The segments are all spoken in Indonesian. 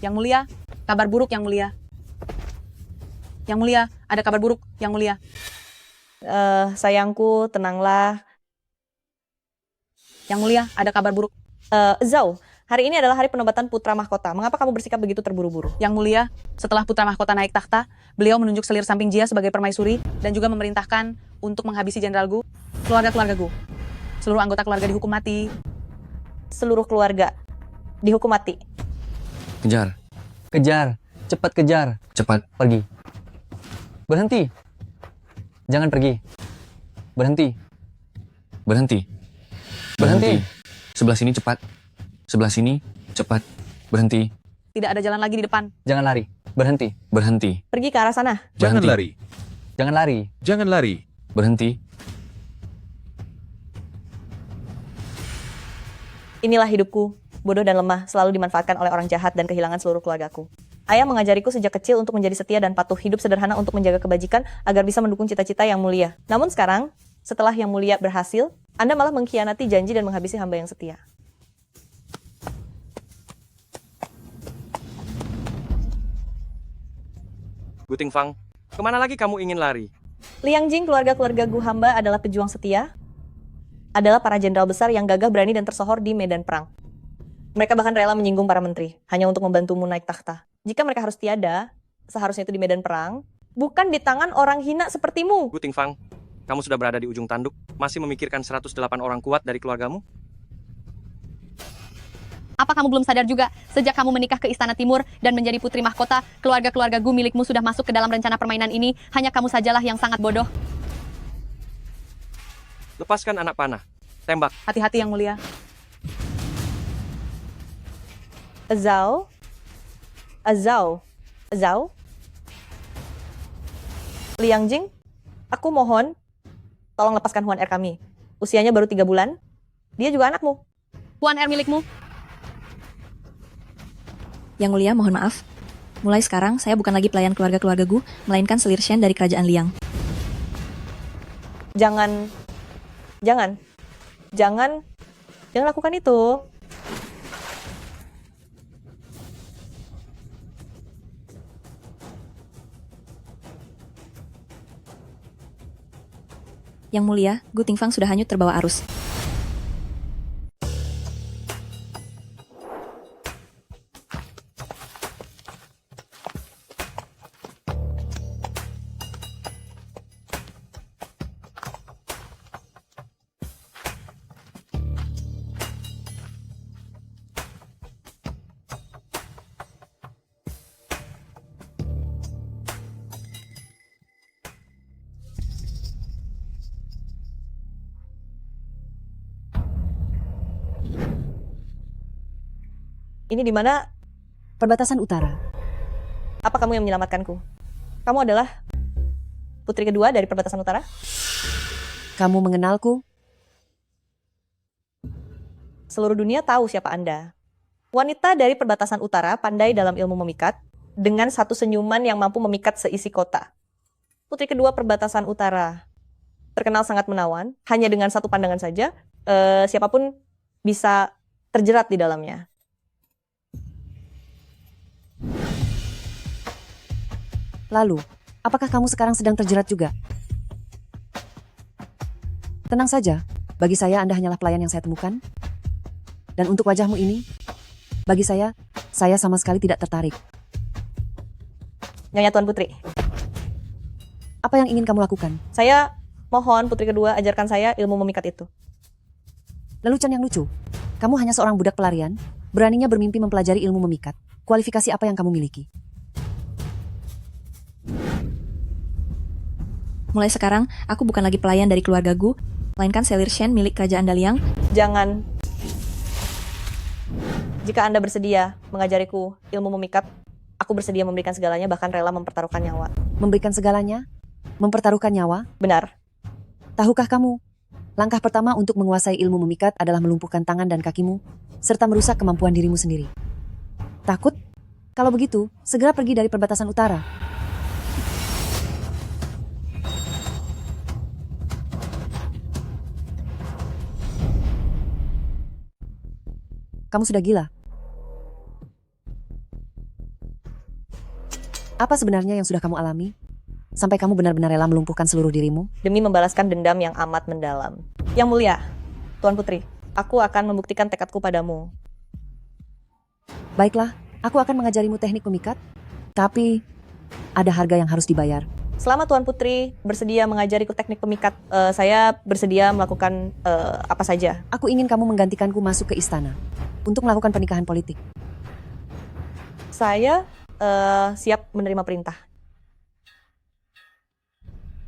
Yang mulia, kabar buruk yang mulia. Yang mulia, ada kabar buruk yang mulia. Sayangku, tenanglah. Yang mulia, ada kabar buruk. Zhao, hari ini adalah hari penobatan putra mahkota. Mengapa kamu bersikap begitu terburu-buru? Yang mulia, setelah putra mahkota naik takhta, beliau menunjuk selir samping Jia sebagai permaisuri dan juga memerintahkan untuk menghabisi Jenderal Gu, keluarga-keluarga Gu. Seluruh anggota keluarga dihukum mati. Seluruh keluarga dihukum mati. Kejar. Kejar, cepat kejar. Cepat. Pergi. Berhenti. Jangan pergi. Berhenti. Berhenti. Berhenti. Sebelah sini cepat. Sebelah sini cepat. Berhenti. Tidak ada jalan lagi di depan. Jangan lari. Berhenti. Berhenti. Pergi ke arah sana. Jangan Berhenti. lari. Jangan lari. Jangan lari. Berhenti. Inilah hidupku, bodoh dan lemah, selalu dimanfaatkan oleh orang jahat dan kehilangan seluruh keluargaku. Ayah mengajariku sejak kecil untuk menjadi setia dan patuh, hidup sederhana untuk menjaga kebajikan agar bisa mendukung cita-cita yang mulia. Namun sekarang, setelah yang mulia berhasil, Anda malah mengkhianati janji dan menghabisi hamba yang setia. Guting Fang, kemana lagi kamu ingin lari? Liang Jing, keluarga-keluarga Gu hamba adalah pejuang setia, adalah para jenderal besar yang gagah, berani, dan tersohor di medan perang. Mereka bahkan rela menyinggung para menteri, hanya untuk membantumu naik takhta. Jika mereka harus tiada, seharusnya itu di medan perang, bukan di tangan orang hina sepertimu. Guting Fang, kamu sudah berada di ujung tanduk, masih memikirkan 108 orang kuat dari keluargamu? Apa kamu belum sadar juga, sejak kamu menikah ke Istana Timur dan menjadi putri mahkota, keluarga-keluarga Gu milikmu sudah masuk ke dalam rencana permainan ini, hanya kamu sajalah yang sangat bodoh. Lepaskan anak panah. Tembak. Hati-hati yang mulia. Zhao? Zhao? Liang Jing, aku mohon, tolong lepaskan Huan Er kami. Usianya baru 3 bulan, dia juga anakmu. Huan Er milikmu. Yang mulia, mohon maaf. Mulai sekarang, saya bukan lagi pelayan keluarga-keluarga Gu, melainkan selir Shen dari kerajaan Liang. Jangan lakukan itu. Yang mulia, Gu Tingfang sudah hanyut terbawa arus. Ini di mana? Perbatasan utara. Apa kamu yang menyelamatkanku? Kamu adalah putri kedua dari perbatasan utara? Kamu mengenalku? Seluruh dunia tahu siapa Anda. Wanita dari perbatasan utara pandai dalam ilmu memikat, dengan satu senyuman yang mampu memikat seisi kota. Putri kedua perbatasan utara terkenal sangat menawan, hanya dengan satu pandangan saja, siapapun bisa terjerat di dalamnya. Lalu, apakah kamu sekarang sedang terjerat juga? Tenang saja, bagi saya Anda hanyalah pelayan yang saya temukan. Dan untuk wajahmu ini, bagi saya sama sekali tidak tertarik. Nyonya Tuan Putri, Apa yang ingin kamu lakukan? saya mohon putri kedua ajarkan saya ilmu memikat itu. Lelucon yang lucu. Kamu hanya seorang budak pelarian, beraninya bermimpi mempelajari ilmu memikat. Kualifikasi apa yang kamu miliki? Mulai sekarang, aku bukan lagi pelayan dari keluarga Gu, melainkan selir Shen milik kerajaan Daliang. Jangan. Jika Anda bersedia mengajariku ilmu memikat, aku bersedia memberikan segalanya, bahkan rela mempertaruhkan nyawa. Memberikan segalanya? Mempertaruhkan nyawa? Benar. Tahukah kamu, langkah pertama untuk menguasai ilmu memikat adalah melumpuhkan tangan dan kakimu, serta merusak kemampuan dirimu sendiri. Takut? Kalau begitu, segera pergi dari perbatasan utara. Kamu sudah gila. Apa sebenarnya yang sudah kamu alami? Sampai kamu benar-benar rela melumpuhkan seluruh dirimu? Demi membalaskan dendam yang amat mendalam. Yang mulia, Tuan Putri, aku akan membuktikan tekadku padamu. Baiklah, aku akan mengajarimu teknik memikat. Tapi, ada harga yang harus dibayar. Selama Tuan Putri bersedia mengajariku teknik pemikat, saya bersedia melakukan apa saja. Aku ingin kamu menggantikanku masuk ke istana untuk melakukan pernikahan politik. Saya siap menerima perintah.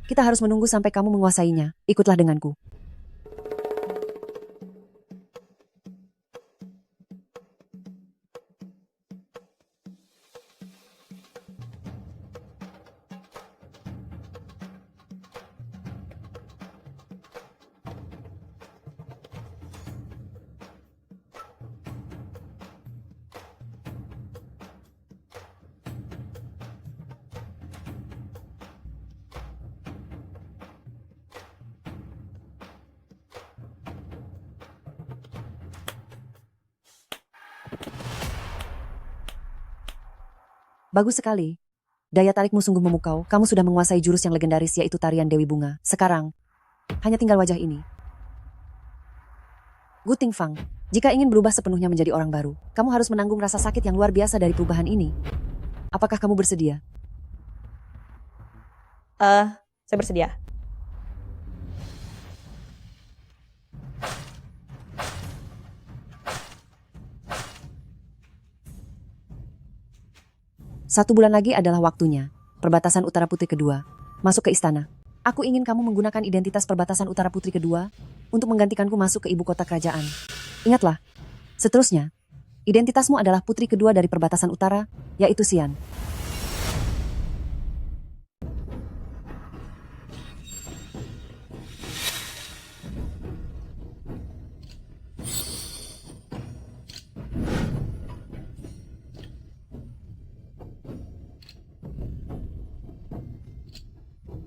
Kita harus menunggu sampai kamu menguasainya. Ikutlah denganku. Bagus sekali. Daya tarikmu sungguh memukau. Kamu sudah menguasai jurus yang legendaris yaitu tarian Dewi Bunga. Sekarang, hanya tinggal wajah ini. Gu Tingfang, jika ingin berubah sepenuhnya menjadi orang baru, kamu harus menanggung rasa sakit yang luar biasa dari perubahan ini. Apakah kamu bersedia? Saya bersedia. Satu bulan lagi adalah waktunya. Perbatasan Utara Putri kedua. Masuk ke istana. Aku ingin kamu menggunakan identitas perbatasan Utara Putri kedua untuk menggantikanku masuk ke ibu kota kerajaan. Ingatlah, seterusnya, identitasmu adalah putri kedua dari perbatasan utara, yaitu Xian.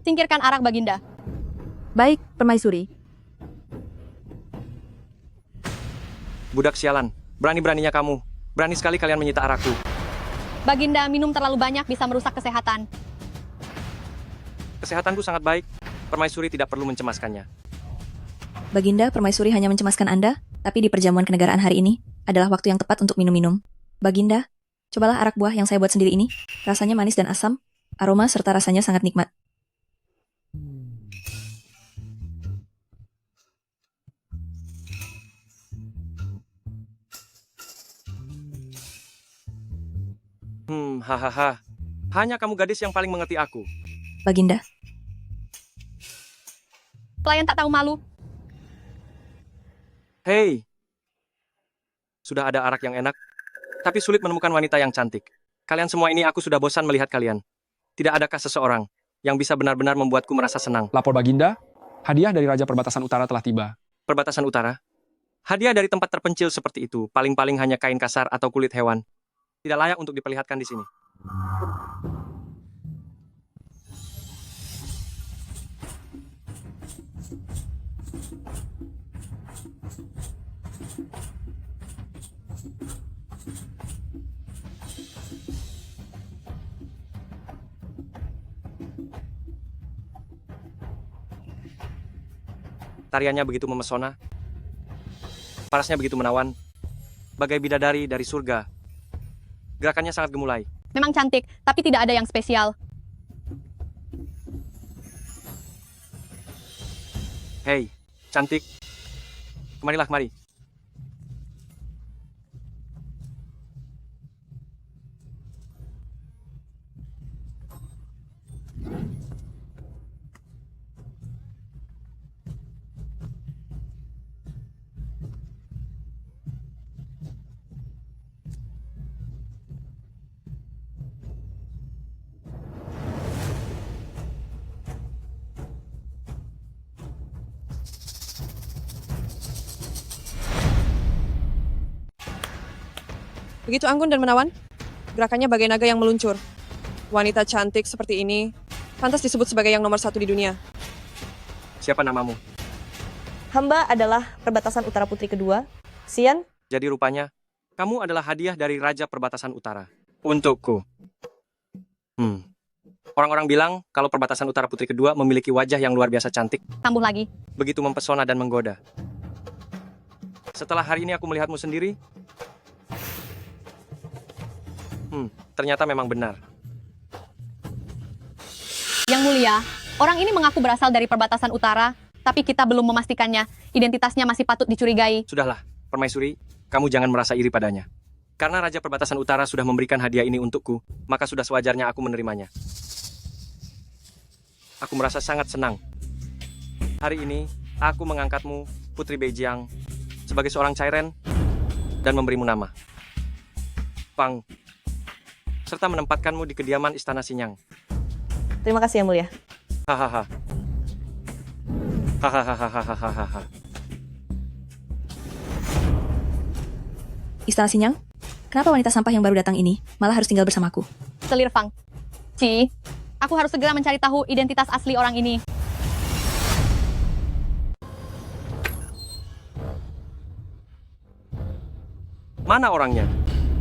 Singkirkan arak Baginda. Baik, Permaisuri. Budak sialan, berani-beraninya kamu. Berani sekali kalian menyita arakku. Baginda, minum terlalu banyak bisa merusak kesehatan. Kesehatanku sangat baik. Permaisuri tidak perlu mencemaskannya. Baginda, Permaisuri hanya mencemaskan Anda, tapi di perjamuan kenegaraan hari ini adalah waktu yang tepat untuk minum-minum. Baginda, cobalah arak buah yang saya buat sendiri ini. Rasanya manis dan asam, aroma serta rasanya sangat nikmat. Hahaha. Hanya kamu gadis yang paling mengerti aku. Baginda, Pelayan tak tahu malu. Hei. Sudah ada arak yang enak, tapi sulit menemukan wanita yang cantik. Kalian semua ini aku sudah bosan melihat kalian. Tidak adakah seseorang yang bisa benar-benar membuatku merasa senang? Lapor Baginda, hadiah dari Raja Perbatasan Utara telah tiba. Perbatasan Utara? Hadiah dari tempat terpencil seperti itu, paling-paling hanya kain kasar atau kulit hewan. Tidak layak untuk diperlihatkan di sini. Tariannya begitu memesona. Parasnya begitu menawan. Bagai bidadari dari surga. Gerakannya sangat gemulai. Memang cantik, tapi tidak ada yang spesial. Hei, cantik. Kemarilah, kemari. Begitu anggun dan menawan, gerakannya bagai naga yang meluncur. Wanita cantik seperti ini, pantas disebut sebagai yang nomor satu di dunia. Siapa namamu? Hamba adalah perbatasan Utara Putri kedua, Xian. Jadi rupanya, kamu adalah hadiah dari Raja Perbatasan Utara. Untukku. Orang-orang bilang kalau perbatasan utara putri kedua memiliki wajah yang luar biasa cantik, Kambuh lagi. begitu mempesona dan menggoda. Setelah hari ini aku melihatmu sendiri, ternyata memang benar. Yang mulia, orang ini mengaku berasal dari perbatasan utara, tapi kita belum memastikannya. Identitasnya masih patut dicurigai. Sudahlah, Permaisuri, kamu jangan merasa iri padanya. Karena Raja Perbatasan Utara sudah memberikan hadiah ini untukku, maka sudah sewajarnya aku menerimanya. Aku merasa sangat senang. Hari ini, aku mengangkatmu, Putri Beijiang, sebagai seorang Cairen, dan memberimu nama. Pang, serta menempatkanmu di kediaman Istana Sinyang. Terima kasih Yang Mulia. Hahaha. Hahaha. Istana Sinyang? Kenapa wanita sampah yang baru datang ini malah harus tinggal bersamaku? Selir Fang. Ci, aku harus segera mencari tahu identitas asli orang ini. Mana orangnya?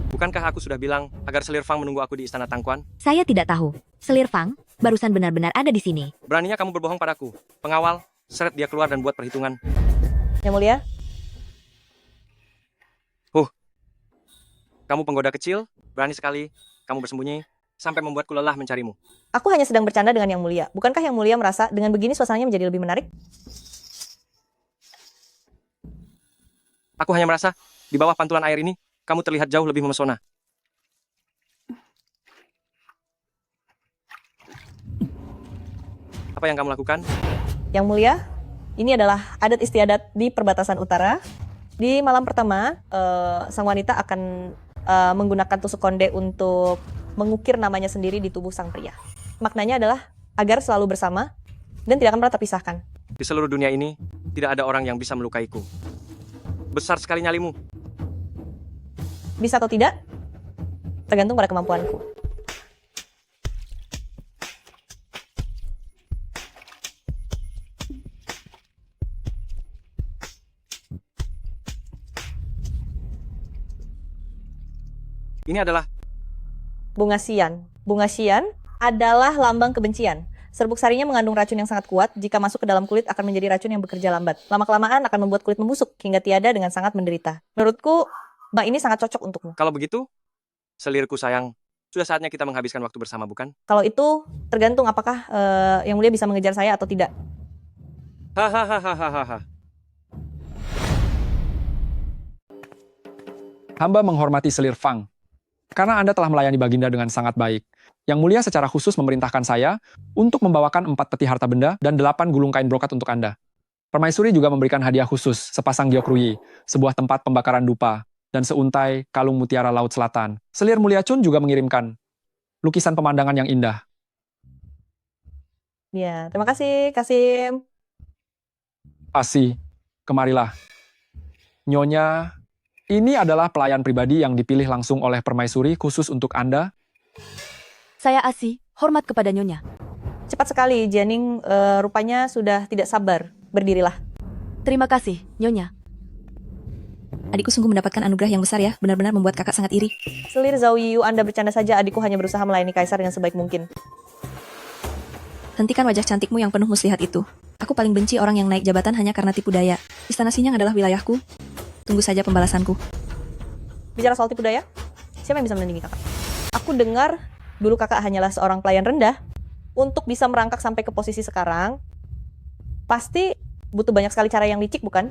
Bukankah aku sudah bilang agar Selir Fang menunggu aku di Istana Tangkuan? Saya tidak tahu. Selir Fang, barusan benar-benar ada di sini. Beraninya kamu berbohong padaku. Pengawal, seret dia keluar dan buat perhitungan. Yang Mulia, Kamu penggoda kecil, berani sekali. Kamu bersembunyi, sampai membuatku lelah mencarimu. aku hanya sedang bercanda dengan Yang Mulia. Bukankah Yang Mulia merasa dengan begini suasananya menjadi lebih menarik? Aku hanya merasa, di bawah pantulan air ini, kamu terlihat jauh lebih memesona. Apa yang kamu lakukan? Yang Mulia, ini adalah adat istiadat di perbatasan utara. Di malam pertama, sang wanita akan menggunakan tusuk konde untuk mengukir namanya sendiri di tubuh sang pria. Maknanya adalah agar selalu bersama dan tidak akan pernah terpisahkan. Di seluruh dunia ini, tidak ada orang yang bisa melukaiku. Besar sekali nyalimu. Bisa atau tidak, tergantung pada kemampuanku. Ini adalah Bunga sian. Bunga sian adalah lambang kebencian. Serbuk sarinya mengandung racun yang sangat kuat. Jika masuk ke dalam kulit akan menjadi racun yang bekerja lambat. Lama-kelamaan akan membuat kulit membusuk hingga tiada dengan sangat menderita. Menurutku, mbak ini sangat cocok untukmu. kalau begitu, selirku sayang, sudah saatnya kita menghabiskan waktu bersama, bukan? Kalau itu tergantung apakah Yang Mulia bisa mengejar saya atau tidak. Hahaha. Hamba menghormati Selir Fang. Karena Anda telah melayani Baginda dengan sangat baik. Yang Mulia secara khusus memerintahkan saya untuk membawakan 4 peti harta benda dan 8 gulung kain brokat untuk Anda. Permaisuri juga memberikan hadiah khusus, sepasang Gyeokruyi, sebuah tempat pembakaran dupa, dan seuntai kalung mutiara Laut Selatan. Selir Mulia Chun juga mengirimkan lukisan pemandangan yang indah. Ya, terima kasih, Kasim. Pasi, kemarilah. Nyonya, ini adalah pelayan pribadi yang dipilih langsung oleh Permaisuri khusus untuk Anda. Saya Asi, hormat kepada Nyonya. Cepat sekali, Jianing rupanya sudah tidak sabar. Berdirilah. Terima kasih, Nyonya. Adikku sungguh mendapatkan anugerah yang besar ya, benar-benar membuat kakak sangat iri. Selir Zhao Yiyu, Anda bercanda saja. Adikku hanya berusaha melayani kaisar dengan sebaik mungkin. Hentikan wajah cantikmu yang penuh muslihat itu. Aku paling benci orang yang naik jabatan hanya karena tipu daya. Istana Sinyang adalah wilayahku. Tunggu saja pembalasanku. Bicara soal tipu daya, siapa yang bisa menandingi kakak? Aku dengar dulu kakak hanyalah seorang pelayan rendah. Untuk bisa merangkak sampai ke posisi sekarang, pasti butuh banyak sekali cara yang licik, bukan?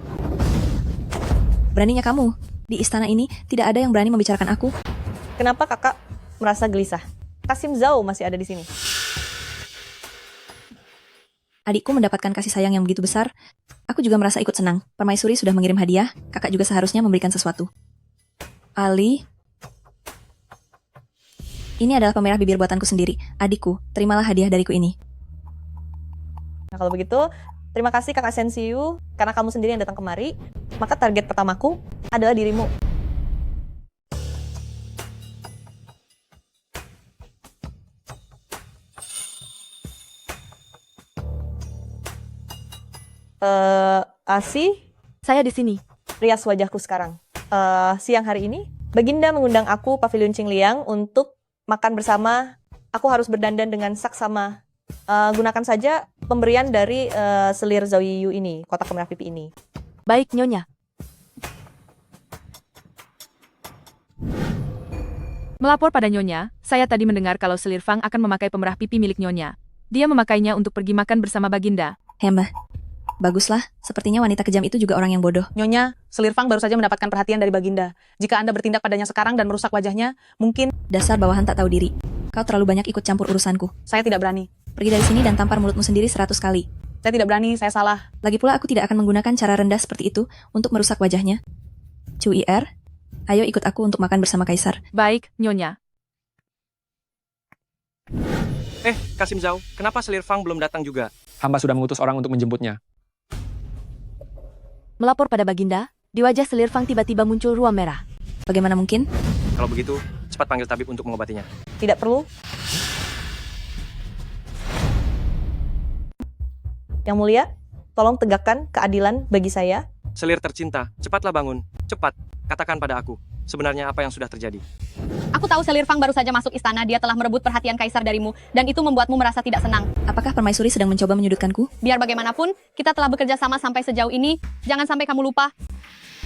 Beraninya kamu. Di istana ini tidak ada yang berani membicarakan aku. Kenapa kakak merasa gelisah? Kasim Zhao masih ada di sini. Adikku mendapatkan kasih sayang yang begitu besar. Aku juga merasa ikut senang. Permaisuri sudah mengirim hadiah. Kakak juga seharusnya memberikan sesuatu. Ali, ini adalah pemerah bibir buatanku sendiri. Adikku, terimalah hadiah dariku ini. Nah kalau begitu, terima kasih kakak Sensiu. Karena kamu sendiri yang datang kemari, maka target pertamaku adalah dirimu. Asi, Saya di sini. rias wajahku sekarang. Siang hari ini, Baginda mengundang aku Pavilion Qingliang untuk makan bersama aku harus berdandan dengan saksama. Gunakan saja pemberian dari selir Zhao Yiyu ini, kotak pemerah pipi ini. Baik, Nyonya. Melapor pada Nyonya, saya tadi mendengar kalau selir Fang akan memakai pemerah pipi milik Nyonya. Dia memakainya untuk pergi makan bersama Baginda. Hembah. Baguslah, sepertinya wanita kejam itu juga orang yang bodoh. Nyonya, selir Fang baru saja mendapatkan perhatian dari Baginda. Jika Anda bertindak padanya sekarang dan merusak wajahnya, mungkin... Dasar bawahan tak tahu diri. Kau terlalu banyak ikut campur urusanku. Saya tidak berani. Pergi dari sini dan tampar mulutmu sendiri 100 kali. Saya tidak berani, saya salah. Lagi pula aku tidak akan menggunakan cara rendah seperti itu untuk merusak wajahnya. Chu Ir, ayo ikut aku untuk makan bersama Kaisar. Baik, Nyonya. Kasim Zhao, kenapa selir Fang belum datang juga? Hamba sudah mengutus orang untuk menjemputnya. Melapor pada Baginda, di wajah selir Fang tiba-tiba muncul ruam merah. Bagaimana mungkin? Kalau begitu, cepat panggil tabib untuk mengobatinya. Tidak perlu. Yang mulia, tolong tegakkan keadilan bagi saya. Selir tercinta, cepatlah bangun. Cepat, katakan pada aku, sebenarnya apa yang sudah terjadi. Aku tahu selir Fang baru saja masuk istana, dia telah merebut perhatian Kaisar darimu, dan itu membuatmu merasa tidak senang. Apakah Permaisuri sedang mencoba menyudutkanku? Biar bagaimanapun, kita telah bekerja sama sampai sejauh ini, jangan sampai kamu lupa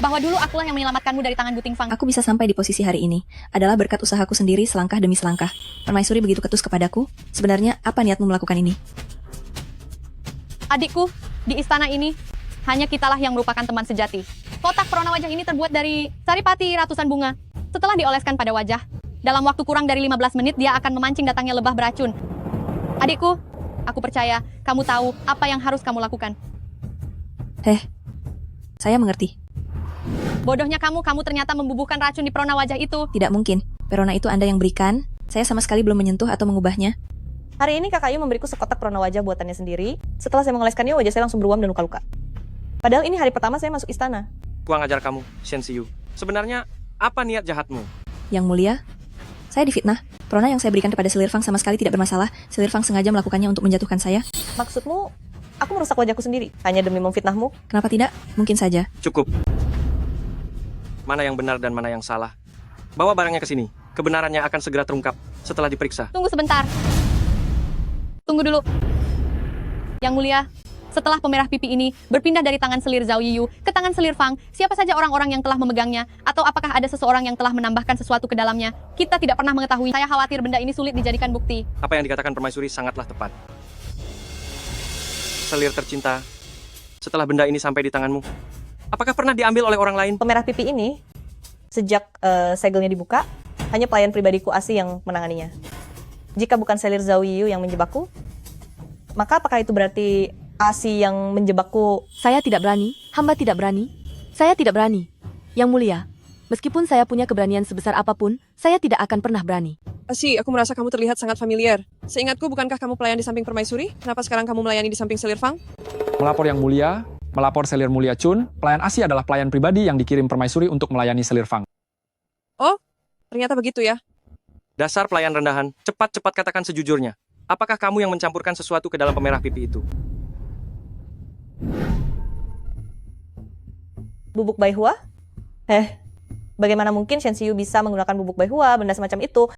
bahwa dulu akulah yang menyelamatkanmu dari tangan Guting Fang. Aku bisa sampai di posisi hari ini adalah berkat usahaku sendiri selangkah demi selangkah. Permaisuri begitu ketus kepadaku. Sebenarnya apa niatmu melakukan ini? Adikku, di istana ini, hanya kitalah yang merupakan teman sejati. Kotak perona wajah ini terbuat dari saripati ratusan bunga. Setelah dioleskan pada wajah, dalam waktu kurang dari 15 menit dia akan memancing datangnya lebah beracun. Adikku, aku percaya kamu tahu apa yang harus kamu lakukan. Saya mengerti. Bodohnya kamu ternyata membubuhkan racun di perona wajah itu. Tidak mungkin. Perona itu Anda yang berikan. Saya sama sekali belum menyentuh atau mengubahnya. Hari ini Kakak Yu memberiku sekotak perona wajah buatannya sendiri. Setelah saya mengoleskannya, wajah saya langsung beruam dan luka-luka. Padahal ini hari pertama saya masuk istana. Kuang ajar kamu, Shen Xiu. Sebenarnya, apa niat jahatmu? Yang mulia, saya difitnah. Perona yang saya berikan kepada selir Fang sama sekali tidak bermasalah. Selir Fang sengaja melakukannya untuk menjatuhkan saya. Maksudmu, aku merusak wajahku sendiri hanya demi memfitnahmu? Kenapa tidak? Mungkin saja. Cukup. Mana yang benar dan mana yang salah? Bawa barangnya ke sini. Kebenarannya akan segera terungkap setelah diperiksa. Tunggu sebentar. Tunggu dulu. Yang mulia, setelah pemerah pipi ini berpindah dari tangan selir Zhao Yiyu ke tangan selir Fang, siapa saja orang-orang yang telah memegangnya, atau apakah ada seseorang yang telah menambahkan sesuatu ke dalamnya, kita tidak pernah mengetahui. Saya khawatir benda ini sulit dijadikan bukti. Apa yang dikatakan Permaisuri sangatlah tepat. Selir tercinta, setelah benda ini sampai di tanganmu, apakah pernah diambil oleh orang lain? Pemerah pipi ini, sejak segelnya dibuka, hanya pelayan pribadiku Asi yang menanganinya. Jika bukan selir Zhao Yiyu yang menjebakku, maka apakah itu berarti Asi yang menjebakku? Saya tidak berani, hamba tidak berani. Saya tidak berani. Yang mulia, meskipun saya punya keberanian sebesar apapun, saya tidak akan pernah berani. Asi, aku merasa kamu terlihat sangat familiar. Seingatku, bukankah kamu pelayan di samping Permaisuri? Kenapa sekarang kamu melayani di samping selir Fang? Melapor yang mulia, melapor selir mulia Chun, pelayan Asi adalah pelayan pribadi yang dikirim Permaisuri untuk melayani selir Fang. Oh, ternyata begitu ya. Dasar pelayan rendahan, cepat-cepat katakan sejujurnya. Apakah kamu yang mencampurkan sesuatu ke dalam pemerah pipi itu? Bubuk baihua? Bagaimana mungkin Shen Xiu bisa menggunakan bubuk baihua, benda semacam itu?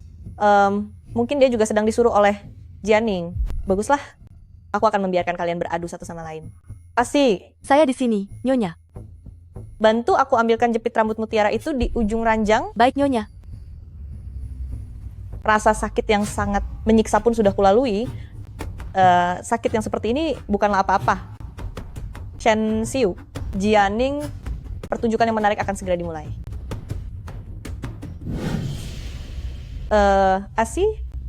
Mungkin dia juga sedang disuruh oleh Jianing. Baguslah, aku akan membiarkan kalian beradu satu sama lain. Asi, Saya di sini, Nyonya. bantu aku ambilkan jepit rambut mutiara itu di ujung ranjang. Baik, Nyonya. Rasa sakit yang sangat menyiksa pun sudah kulalui. Sakit yang seperti ini bukanlah apa-apa. Shen Xiu, Jianing, pertunjukan yang menarik akan segera dimulai. Asi,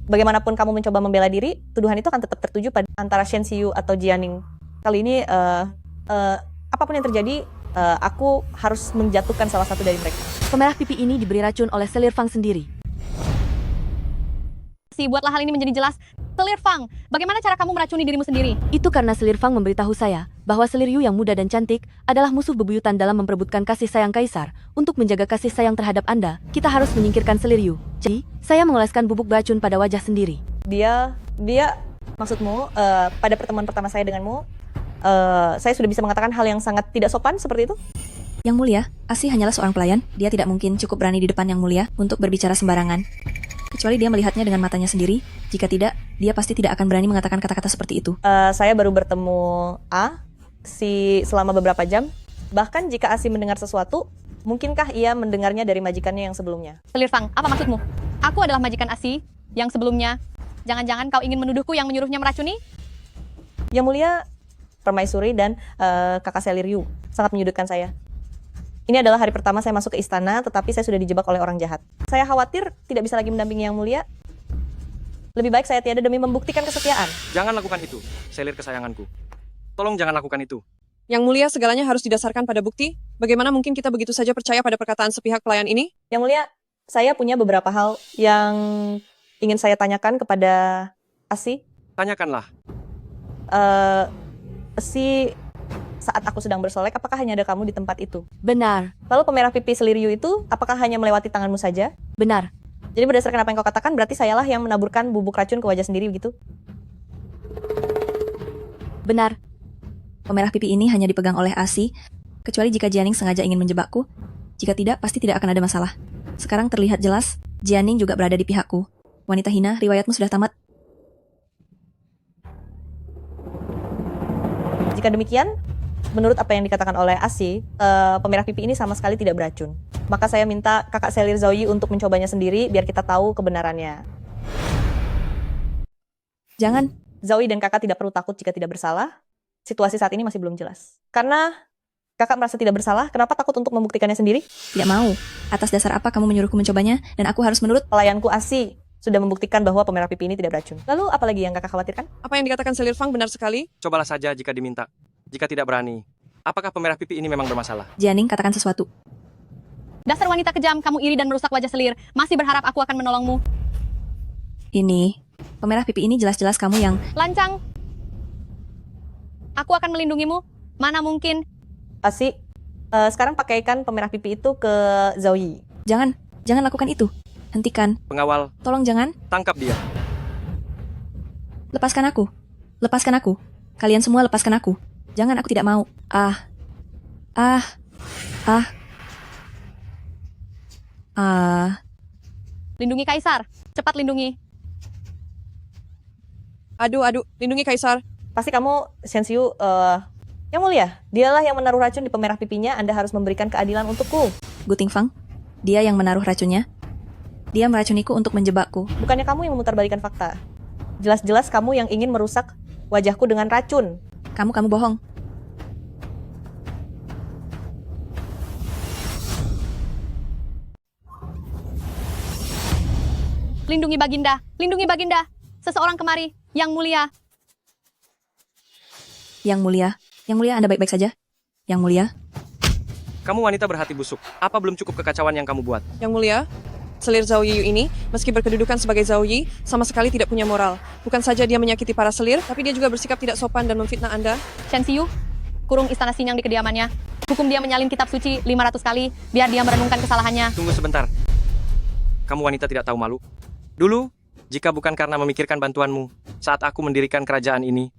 bagaimanapun kamu mencoba membela diri, tuduhan itu akan tetap tertuju pada antara Shen Xiu atau Jianing. Kali ini, apapun yang terjadi, aku harus menjatuhkan salah satu dari mereka. Pemerah pipi ini diberi racun oleh selir Fang sendiri. Buatlah hal ini menjadi jelas. Selir Fang, bagaimana cara kamu meracuni dirimu sendiri? Itu karena selir Fang memberitahu saya bahwa selir Yu yang muda dan cantik adalah musuh bebuyutan dalam memperebutkan kasih sayang Kaisar. Untuk menjaga kasih sayang terhadap Anda, kita harus menyingkirkan selir Yu. Jadi, saya mengoleskan bubuk beracun pada wajah sendiri. Dia, maksudmu, pada pertemuan pertama saya denganmu, saya sudah bisa mengatakan hal yang sangat tidak sopan seperti itu? Yang mulia, Asi hanyalah seorang pelayan. Dia tidak mungkin cukup berani di depan yang mulia untuk berbicara sembarangan. Kecuali dia melihatnya dengan matanya sendiri, jika tidak, dia pasti tidak akan berani mengatakan kata-kata seperti itu. Saya baru bertemu si selama beberapa jam. Bahkan jika Asi mendengar sesuatu, mungkinkah ia mendengarnya dari majikannya yang sebelumnya? Selir Fang, apa maksudmu? Aku adalah majikan Asi yang sebelumnya. Jangan-jangan kau ingin menuduhku yang menyuruhnya meracuni? Yang mulia, Permaisuri dan kakak Selir Yu sangat menyudutkan saya. Ini adalah hari pertama saya masuk ke istana, tetapi saya sudah dijebak oleh orang jahat. Saya khawatir tidak bisa lagi mendampingi Yang Mulia. Lebih baik saya tiada demi membuktikan kesetiaan. Jangan lakukan itu, Selir kesayanganku. Tolong jangan lakukan itu. Yang mulia, segalanya harus didasarkan pada bukti. Bagaimana mungkin kita begitu saja percaya pada perkataan sepihak pelayan ini? Yang Mulia, saya punya beberapa hal yang ingin saya tanyakan kepada Asi. Tanyakanlah. Asi, saat aku sedang bersolek, apakah hanya ada kamu di tempat itu? Benar, Lalu pemerah pipi Selir Yu itu, apakah hanya melewati tanganmu saja? benar. Jadi berdasarkan apa yang kau katakan, berarti sayalah yang menaburkan bubuk racun ke wajah sendiri begitu? Benar. Pemerah pipi ini hanya dipegang oleh Asi, kecuali jika Jianing sengaja ingin menjebakku. Jika tidak, pasti tidak akan ada masalah. Sekarang terlihat jelas, Jianing juga berada di pihakku. Wanita hina, riwayatmu sudah tamat. Jika demikian, menurut apa yang dikatakan oleh Asi, pemerah pipi ini sama sekali tidak beracun. Maka saya minta kakak Selir Zhouyi untuk mencobanya sendiri, biar kita tahu kebenarannya. Jangan. Zhouyi dan kakak tidak perlu takut jika tidak bersalah. Situasi saat ini masih belum jelas. Karena kakak merasa tidak bersalah, kenapa takut untuk membuktikannya sendiri? Tidak mau. Atas dasar apa kamu menyuruhku mencobanya, dan aku harus menurut? Pelayanku Asi sudah membuktikan bahwa pemerah pipi ini tidak beracun. Lalu apa lagi yang kakak khawatirkan? Apa yang dikatakan Selir Fang benar sekali? Cobalah saja jika diminta. Jika tidak berani, apakah pemerah pipi ini memang bermasalah? Jianing, katakan sesuatu. Dasar wanita kejam, kamu iri dan merusak wajah Selir. Masih berharap aku akan menolongmu. Ini, pemerah pipi ini jelas-jelas kamu yang... Lancang. Aku akan melindungimu. Mana mungkin. Asi, sekarang pakaikan pemerah pipi itu ke Zhouyi. Jangan lakukan itu. Hentikan. Pengawal, Tolong jangan. tangkap dia. Lepaskan aku. Lepaskan aku. Kalian semua lepaskan aku. Jangan, aku tidak mau. Lindungi Kaisar. Cepat lindungi. Aduh, lindungi Kaisar. Pasti kamu, Shenxiu, Yang Mulia, dialah yang menaruh racun di pemerah pipinya, Anda harus memberikan keadilan untukku. Guting Fang, dia yang menaruh racunnya. Dia meracuniku untuk menjebakku. Bukannya kamu yang memutarbalikkan fakta. Jelas-jelas kamu yang ingin merusak wajahku dengan racun. Kamu bohong. Lindungi Baginda. Lindungi Baginda. Seseorang kemari. Yang Mulia. Yang Mulia, Anda baik-baik saja? Yang Mulia? Kamu wanita berhati busuk. Apa belum cukup kekacauan yang kamu buat? Yang mulia, Selir Zhouyi ini, meski berkedudukan sebagai Zhouyi, sama sekali tidak punya moral. Bukan saja dia menyakiti para selir, tapi dia juga bersikap tidak sopan dan memfitnah Anda. Shenxiu, kurung istana Xinyang di kediamannya. Hukum dia menyalin kitab suci 500 kali, biar dia merenungkan kesalahannya. Tunggu sebentar. Kamu wanita tidak tahu malu? Dulu, jika bukan karena memikirkan bantuanmu, saat aku mendirikan kerajaan ini,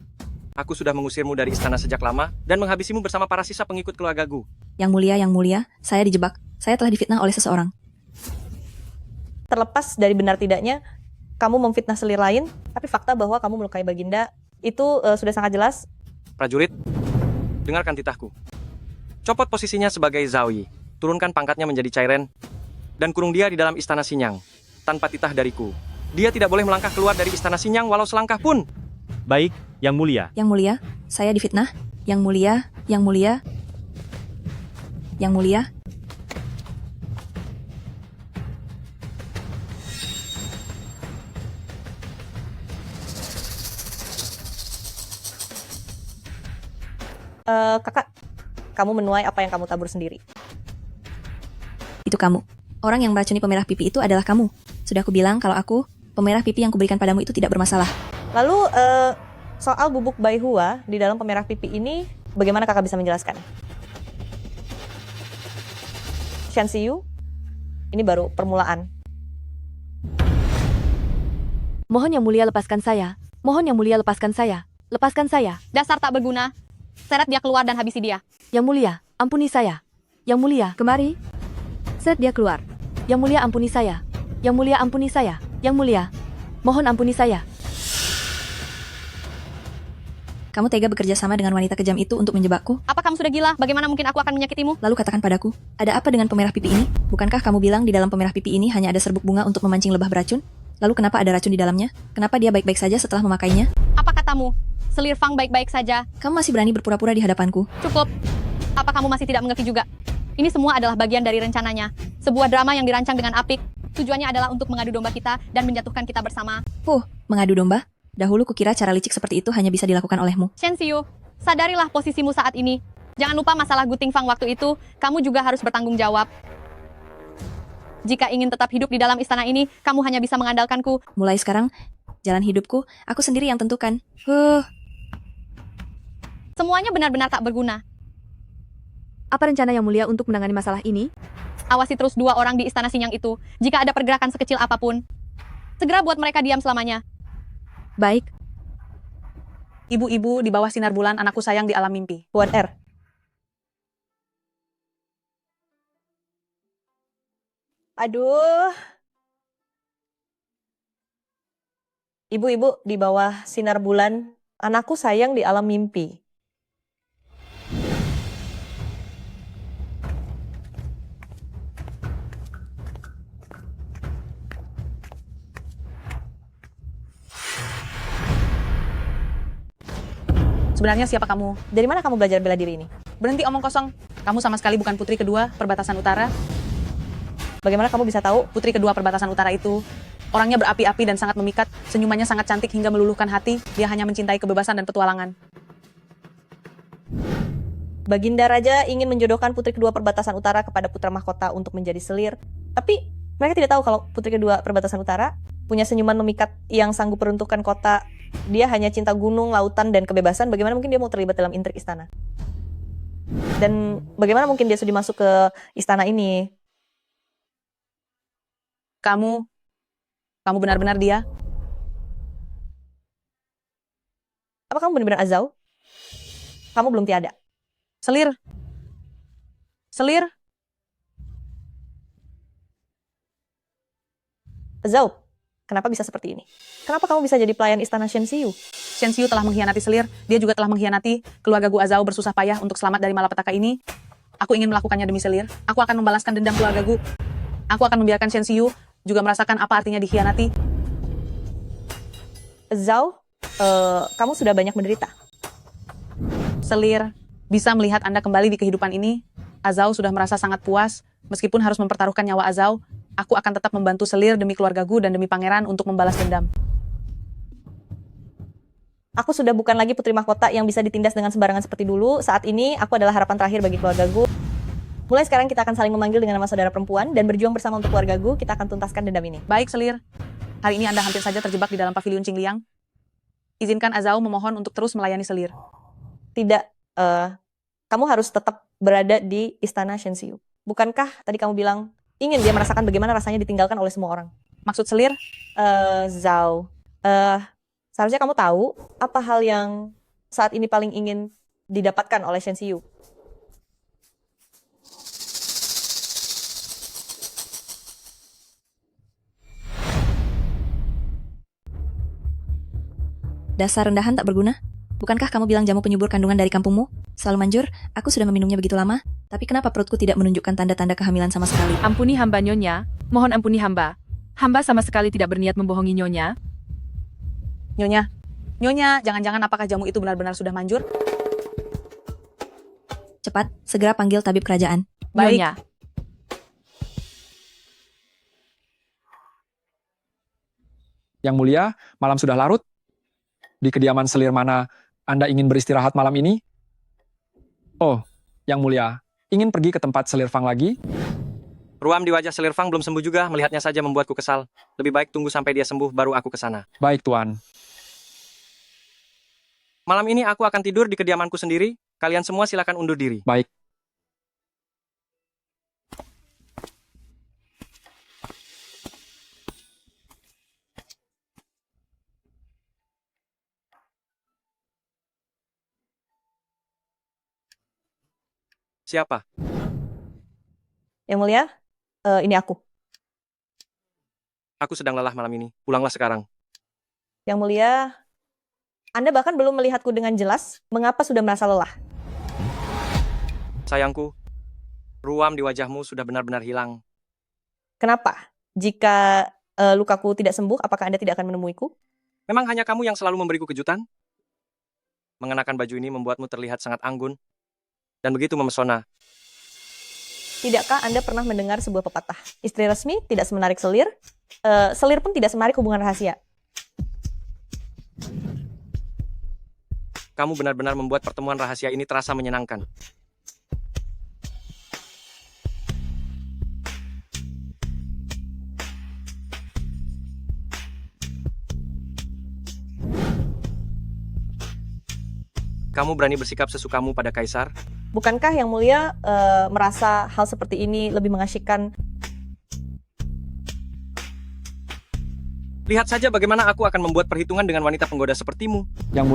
aku sudah mengusirmu dari istana sejak lama dan menghabisimu bersama para sisa pengikut keluargaku. Yang Mulia, saya dijebak. Saya telah difitnah oleh seseorang. Terlepas dari benar tidaknya, kamu memfitnah selir lain, tapi fakta bahwa kamu melukai Baginda, itu sudah sangat jelas. Prajurit, dengarkan titahku. Copot posisinya sebagai Zhouyi, turunkan pangkatnya menjadi Cairen, dan kurung dia di dalam istana Xinyang, tanpa titah dariku. Dia tidak boleh melangkah keluar dari istana Xinyang walau selangkah pun. Baik, Yang Mulia. Yang Mulia, saya difitnah. Yang Mulia. Kakak, kamu menuai apa yang kamu tabur sendiri. Itu kamu. Orang yang meracuni pemerah pipi itu adalah kamu. Sudah aku bilang kalau aku, pemerah pipi yang kuberikan padamu itu tidak bermasalah. Lalu, soal bubuk baihua di dalam pemerah pipi ini, bagaimana kakak bisa menjelaskan? Shenxiu, ini baru permulaan. Mohon Yang Mulia lepaskan saya. Mohon Yang Mulia lepaskan saya. Lepaskan saya. Dasar tak berguna. Seret dia keluar dan habisi dia. Yang Mulia, ampuni saya. Yang Mulia, kemari. Seret dia keluar. Yang Mulia, ampuni saya. Yang Mulia ampuni saya. Yang Mulia, mohon ampuni saya. Kamu tega bekerja sama dengan wanita kejam itu untuk menjebakku? Apa kamu sudah gila? Bagaimana mungkin aku akan menyakitimu? Lalu katakan padaku, ada apa dengan pemerah pipi ini? Bukankah kamu bilang di dalam pemerah pipi ini hanya ada serbuk bunga untuk memancing lebah beracun? Lalu kenapa ada racun di dalamnya? Kenapa dia baik-baik saja setelah memakainya? Apa katamu? Selir Fang baik-baik saja. Kamu masih berani berpura-pura di hadapanku? Cukup. Apa kamu masih tidak mengerti juga? Ini semua adalah bagian dari rencananya. Sebuah drama yang dirancang dengan apik. Tujuannya adalah untuk mengadu domba kita dan menjatuhkan kita bersama. Mengadu domba? Dahulu kukira cara licik seperti itu hanya bisa dilakukan olehmu. Shen Xiu, sadarilah posisimu saat ini. Jangan lupa masalah Guting Fang waktu itu, kamu juga harus bertanggung jawab. Jika ingin tetap hidup di dalam istana ini, kamu hanya bisa mengandalkanku. Mulai sekarang, jalan hidupku, aku sendiri yang tentukan. Semuanya benar-benar tak berguna. Apa rencana Yang Mulia untuk menangani masalah ini? Awasi terus dua orang di istana Sinyang itu. Jika ada pergerakan sekecil apapun, segera buat mereka diam selamanya. Baik. Ibu-ibu di bawah sinar bulan, anakku sayang di alam mimpi. Tuan R. Aduh. Ibu-ibu di bawah sinar bulan, anakku sayang di alam mimpi. Sebenarnya siapa kamu? Dari mana kamu belajar bela diri ini? Berhenti omong kosong. Kamu sama sekali bukan putri kedua perbatasan utara. Bagaimana kamu bisa tahu? Putri kedua perbatasan utara itu orangnya berapi-api dan sangat memikat. Senyumannya sangat cantik hingga meluluhkan hati. Dia hanya mencintai kebebasan dan petualangan. Baginda Raja ingin menjodohkan putri kedua perbatasan utara kepada putra mahkota untuk menjadi selir. Tapi mereka tidak tahu kalau putri kedua perbatasan utara punya senyuman memikat yang sanggup meruntuhkan kota. Dia hanya cinta gunung, lautan, dan kebebasan. Bagaimana mungkin dia mau terlibat dalam intrik istana? Dan bagaimana mungkin dia sudah masuk ke istana ini? Kamu benar-benar dia? Apa kamu benar-benar Azau? Kamu belum tiada. Selir. Azau, kenapa bisa seperti ini? Kenapa kamu bisa jadi pelayan istana Shen Xiu? Shen Xiu telah mengkhianati Selir. Dia juga telah mengkhianati keluarga Gu Azao bersusah payah untuk selamat dari malapetaka ini. Aku ingin melakukannya demi Selir. Aku akan membalaskan dendam keluarga Gu. Aku akan membiarkan Shen Xiu juga merasakan apa artinya dikhianati. Zhao, kamu sudah banyak menderita. Selir, bisa melihat Anda kembali di kehidupan ini. Azao sudah merasa sangat puas. Meskipun harus mempertaruhkan nyawa Azao, aku akan tetap membantu Selir demi keluarga Gu dan demi pangeran untuk membalas dendam. Aku sudah bukan lagi putri mahkota yang bisa ditindas dengan sembarangan seperti dulu. Saat ini, aku adalah harapan terakhir bagi keluarga Gu. Mulai sekarang kita akan saling memanggil dengan nama saudara perempuan dan berjuang bersama untuk keluarga Gu. Kita akan tuntaskan dendam ini. Baik, Selir. Hari ini Anda hampir saja terjebak di dalam pavilion Qingliang. Izinkan Azao memohon untuk terus melayani Selir. Tidak, kamu harus tetap berada di istana Shen Xiu. Bukankah tadi kamu bilang ingin dia merasakan bagaimana rasanya ditinggalkan oleh semua orang? Maksud Selir? Zhao, seharusnya kamu tahu apa hal yang saat ini paling ingin didapatkan oleh Shen Xiu. Dasar rendahan tak berguna. Bukankah kamu bilang jamu penyubur kandungan dari kampungmu? Selalu manjur, aku sudah meminumnya begitu lama, tapi kenapa perutku tidak menunjukkan tanda-tanda kehamilan sama sekali? Ampuni hamba Nyonya, mohon ampuni hamba. Hamba sama sekali tidak berniat membohongi Nyonya. Nyonya, jangan-jangan apakah jamu itu benar-benar sudah manjur? Cepat, segera panggil tabib kerajaan. Baik. Nyonya. Yang Mulia, malam sudah larut. Di kediaman Selir mana Anda ingin beristirahat malam ini? Oh, Yang Mulia, ingin pergi ke tempat Selir Fang lagi? Ruam di wajah Selir Fang belum sembuh juga, melihatnya saja membuatku kesal. Lebih baik tunggu sampai dia sembuh baru aku ke sana. Baik, Tuan. Malam ini aku akan tidur di kediamanku sendiri. Kalian semua silakan undur diri. Baik. Siapa? Yang Mulia, ini aku. Aku sedang lelah malam ini. Pulanglah sekarang. Yang mulia, Anda bahkan belum melihatku dengan jelas. Mengapa sudah merasa lelah? Sayangku, ruam di wajahmu sudah benar-benar hilang. Kenapa? Jika lukaku tidak sembuh, apakah Anda tidak akan menemuiku? Memang hanya kamu yang selalu memberiku kejutan? Mengenakan baju ini membuatmu terlihat sangat anggun dan begitu memesona. Tidakkah Anda pernah mendengar sebuah pepatah? Istri resmi tidak semenarik selir, selir pun tidak semenarik hubungan rahasia. Kamu benar-benar membuat pertemuan rahasia ini terasa menyenangkan. Kamu berani bersikap sesukamu pada Kaisar? Bukankah Yang Mulia merasa hal seperti ini lebih mengasyikkan? Lihat saja bagaimana aku akan membuat perhitungan dengan wanita penggoda sepertimu. Yang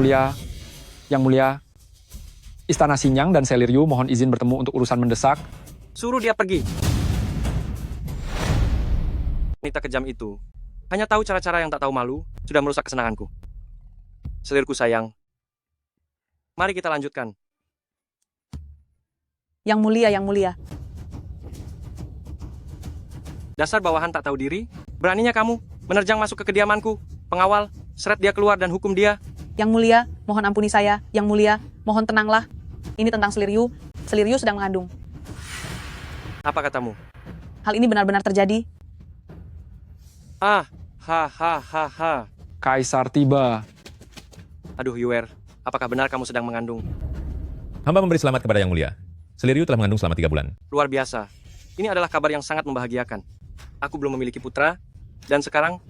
mulia, Istana Sinyang dan Selir Yu mohon izin bertemu untuk urusan mendesak. Suruh dia pergi. Wanita kejam itu hanya tahu cara-cara yang tak tahu malu, sudah merusak kesenanganku. Selirku sayang. Mari kita lanjutkan. Yang mulia. Dasar bawahan tak tahu diri, beraninya kamu menerjang masuk ke kediamanku. Pengawal, seret dia keluar dan hukum dia. Yang mulia, mohon ampuni saya. Yang mulia, mohon tenanglah. Ini tentang Selir Yu. Selir Yu sedang mengandung. Apa katamu? Hal ini benar-benar terjadi. Ha. Kaisar tiba. Aduh, Yuer, apakah benar kamu sedang mengandung? Hamba memberi selamat kepada Yang Mulia. Selir Yu telah mengandung selama 3 bulan. Luar biasa. Ini adalah kabar yang sangat membahagiakan. Aku belum memiliki putra, dan sekarang,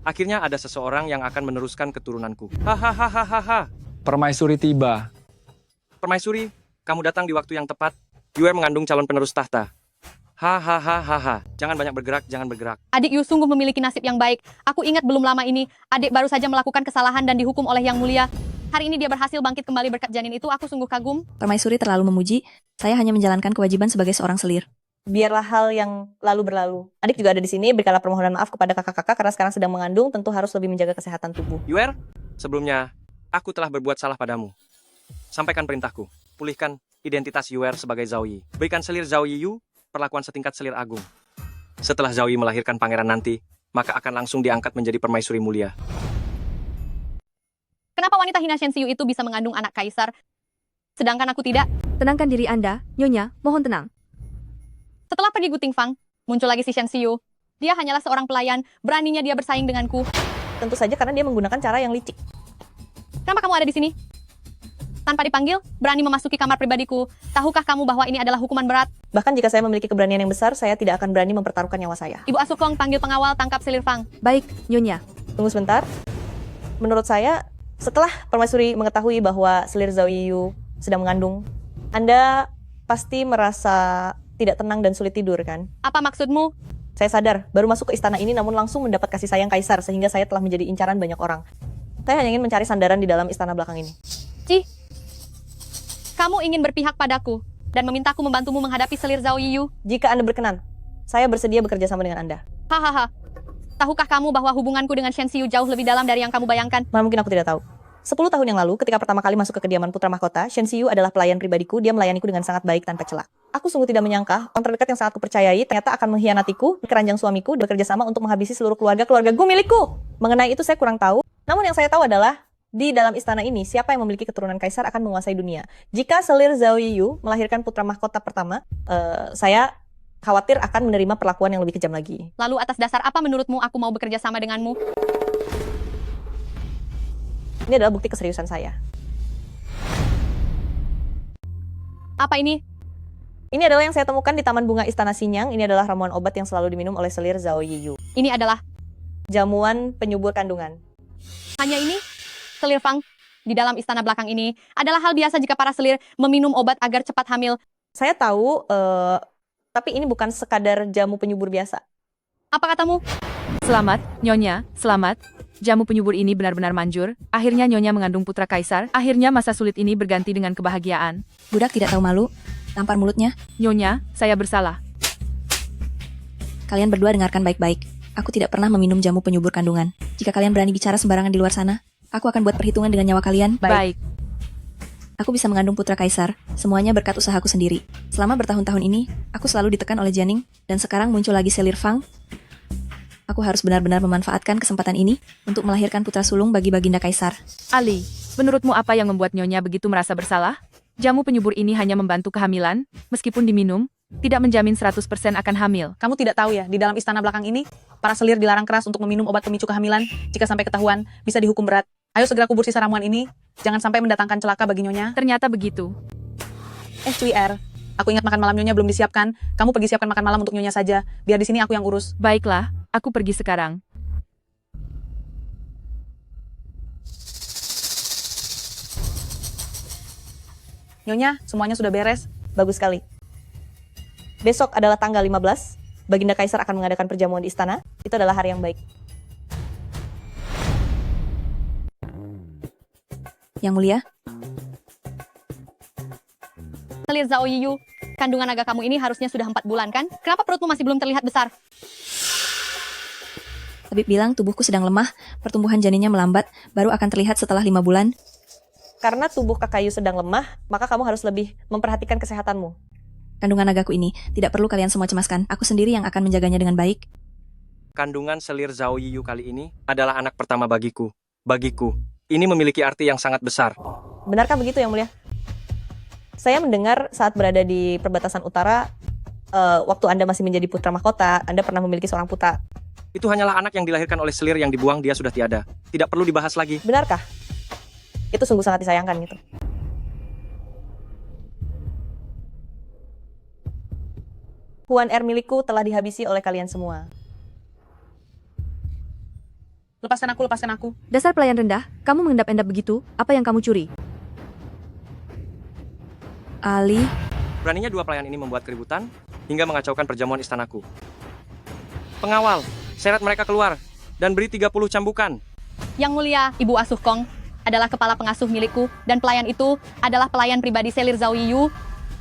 akhirnya ada seseorang yang akan meneruskan keturunanku. Hahaha. Permaisuri tiba. Permaisuri, kamu datang di waktu yang tepat. Yuer mengandung calon penerus tahta. Hahaha. Jangan banyak bergerak, jangan bergerak. Adik Yu sungguh memiliki nasib yang baik. Aku ingat belum lama ini, adik baru saja melakukan kesalahan dan dihukum oleh Yang Mulia. Hari ini dia berhasil bangkit kembali berkat janin itu, aku sungguh kagum. Permaisuri terlalu memuji, saya hanya menjalankan kewajiban sebagai seorang selir. Biarlah hal yang lalu berlalu. Adik juga ada di sini, berikanlah permohonan maaf kepada kakak-kakak karena sekarang sedang mengandung, tentu harus lebih menjaga kesehatan tubuh. Yuer, sebelumnya, aku telah berbuat salah padamu. Sampaikan perintahku. Pulihkan identitas Yuer sebagai Zhao Yi. Berikan selir Zhao Yi Yu perlakuan setingkat selir agung. Setelah Zhao Yi melahirkan pangeran nanti, maka akan langsung diangkat menjadi permaisuri mulia. Kenapa wanita hina Shen Xiu itu bisa mengandung anak kaisar, sedangkan aku tidak? Tenangkan diri Anda, Nyonya, mohon tenang. Setelah pergi Gu Tingfang, muncul lagi si Shen Xiu. Dia hanyalah seorang pelayan, beraninya dia bersaing denganku. Tentu saja karena dia menggunakan cara yang licik. Kenapa kamu ada di sini? Tanpa dipanggil, berani memasuki kamar pribadiku. Tahukah kamu bahwa ini adalah hukuman berat? Bahkan jika saya memiliki keberanian yang besar, saya tidak akan berani mempertaruhkan nyawa saya. Ibu Asukong panggil pengawal, tangkap Selir Fang. Baik, Nyonya. Tunggu sebentar. Menurut saya, setelah permaisuri mengetahui bahwa selir Zhao Yiyu sedang mengandung, Anda pasti merasa tidak tenang dan sulit tidur, kan? Apa maksudmu? Saya sadar, baru masuk ke istana ini namun langsung mendapat kasih sayang kaisar, sehingga saya telah menjadi incaran banyak orang. Saya hanya ingin mencari sandaran di dalam istana belakang ini. Cih, kamu ingin berpihak padaku dan memintaku membantumu menghadapi selir Zhao Yiyu? Jika Anda berkenan, saya bersedia bekerja sama dengan Anda. Hahaha. Tahukah kamu bahwa hubunganku dengan Shen Xiu jauh lebih dalam dari yang kamu bayangkan? Mungkin aku tidak tahu. 10 tahun yang lalu, ketika pertama kali masuk ke kediaman putra mahkota, Shen Xiu adalah pelayan pribadiku, dia melayaniku dengan sangat baik tanpa celah. Aku sungguh tidak menyangka, orang terdekat yang sangat kupercayai ternyata akan mengkhianatiku, keranjang suamiku, bekerja sama untuk menghabisi seluruh keluarga-keluargaku milikku. Mengenai itu saya kurang tahu, namun yang saya tahu adalah, di dalam istana ini, siapa yang memiliki keturunan kaisar akan menguasai dunia. Jika selir Zhao Yiyu melahirkan putra mahkota pertama, saya khawatir akan menerima perlakuan yang lebih kejam lagi. Lalu atas dasar apa menurutmu aku mau bekerja sama denganmu? Ini adalah bukti keseriusan saya. Apa ini? Ini adalah yang saya temukan di Taman Bunga Istana Sinyang. Ini adalah ramuan obat yang selalu diminum oleh selir Zhao Yiyu. Ini adalah jamuan penyubur kandungan. Hanya ini? Selir Fang, di dalam istana belakang ini adalah hal biasa jika para selir meminum obat agar cepat hamil. Saya tahu, tapi ini bukan sekadar jamu penyubur biasa. Apa katamu? Selamat, Nyonya, selamat. Jamu penyubur ini benar-benar manjur. Akhirnya Nyonya mengandung putra kaisar. Akhirnya masa sulit ini berganti dengan kebahagiaan. Budak tidak tahu malu, tampar mulutnya. Nyonya, saya bersalah. Kalian berdua dengarkan baik-baik. Aku tidak pernah meminum jamu penyubur kandungan. Jika kalian berani bicara sembarangan di luar sana, aku akan buat perhitungan dengan nyawa kalian. Baik. Aku bisa mengandung putra kaisar, semuanya berkat usahaku sendiri. Selama bertahun-tahun ini, aku selalu ditekan oleh Jianing, dan sekarang muncul lagi Selir Fang. Aku harus benar-benar memanfaatkan kesempatan ini untuk melahirkan putra sulung bagi Baginda Kaisar. Ali, menurutmu apa yang membuat Nyonya begitu merasa bersalah? Jamu penyubur ini hanya membantu kehamilan, meskipun diminum, tidak menjamin 100% akan hamil. Kamu tidak tahu ya, di dalam istana belakang ini, para selir dilarang keras untuk meminum obat pemicu kehamilan. Jika sampai ketahuan, bisa dihukum berat. Ayo segera kubur sisa ramuan ini, jangan sampai mendatangkan celaka bagi Nyonya. Ternyata begitu. Cui Er, aku ingat makan malam Nyonya belum disiapkan. Kamu pergi siapkan makan malam untuk Nyonya saja. Biar di sini aku yang urus. Baiklah, aku pergi sekarang. Nyonya, semuanya sudah beres. Bagus sekali. Besok adalah tanggal 15. Baginda Kaisar akan mengadakan perjamuan di istana. Itu adalah hari yang baik. Yang mulia, Selir Zhao Yiyu, kandungan naga kamu ini harusnya sudah 4 bulan kan? Kenapa perutmu masih belum terlihat besar? tabib bilang tubuhku sedang lemah, pertumbuhan janinnya melambat, baru akan terlihat setelah 5 bulan. Karena tubuh Kakayu sedang lemah, maka kamu harus lebih memperhatikan kesehatanmu. Kandungan nagaku ini tidak perlu kalian semua cemaskan. Aku sendiri yang akan menjaganya dengan baik. Kandungan Selir Zhao Yiyu kali ini adalah anak pertama bagiku. Bagiku, ini memiliki arti yang sangat besar. Benarkah begitu, Yang Mulia? Saya mendengar saat berada di perbatasan utara, waktu Anda masih menjadi putra mahkota, Anda pernah memiliki seorang putra. Itu hanyalah anak yang dilahirkan oleh Selir yang dibuang, dia sudah tiada. Tidak perlu dibahas lagi. Benarkah? Itu sungguh sangat disayangkan gitu. Huan Er milikku telah dihabisi oleh kalian semua. Lepaskan aku, lepaskan aku. Dasar pelayan rendah, kamu mengendap-endap begitu, apa yang kamu curi? Ali, Beraninya dua pelayan ini membuat keributan hingga mengacaukan perjamuan istanaku. Pengawal, seret mereka keluar dan beri 30 cambukan. Yang mulia, Ibu Asuh Kong adalah kepala pengasuh milikku dan pelayan itu adalah pelayan pribadi Selir Zhao Yiyu.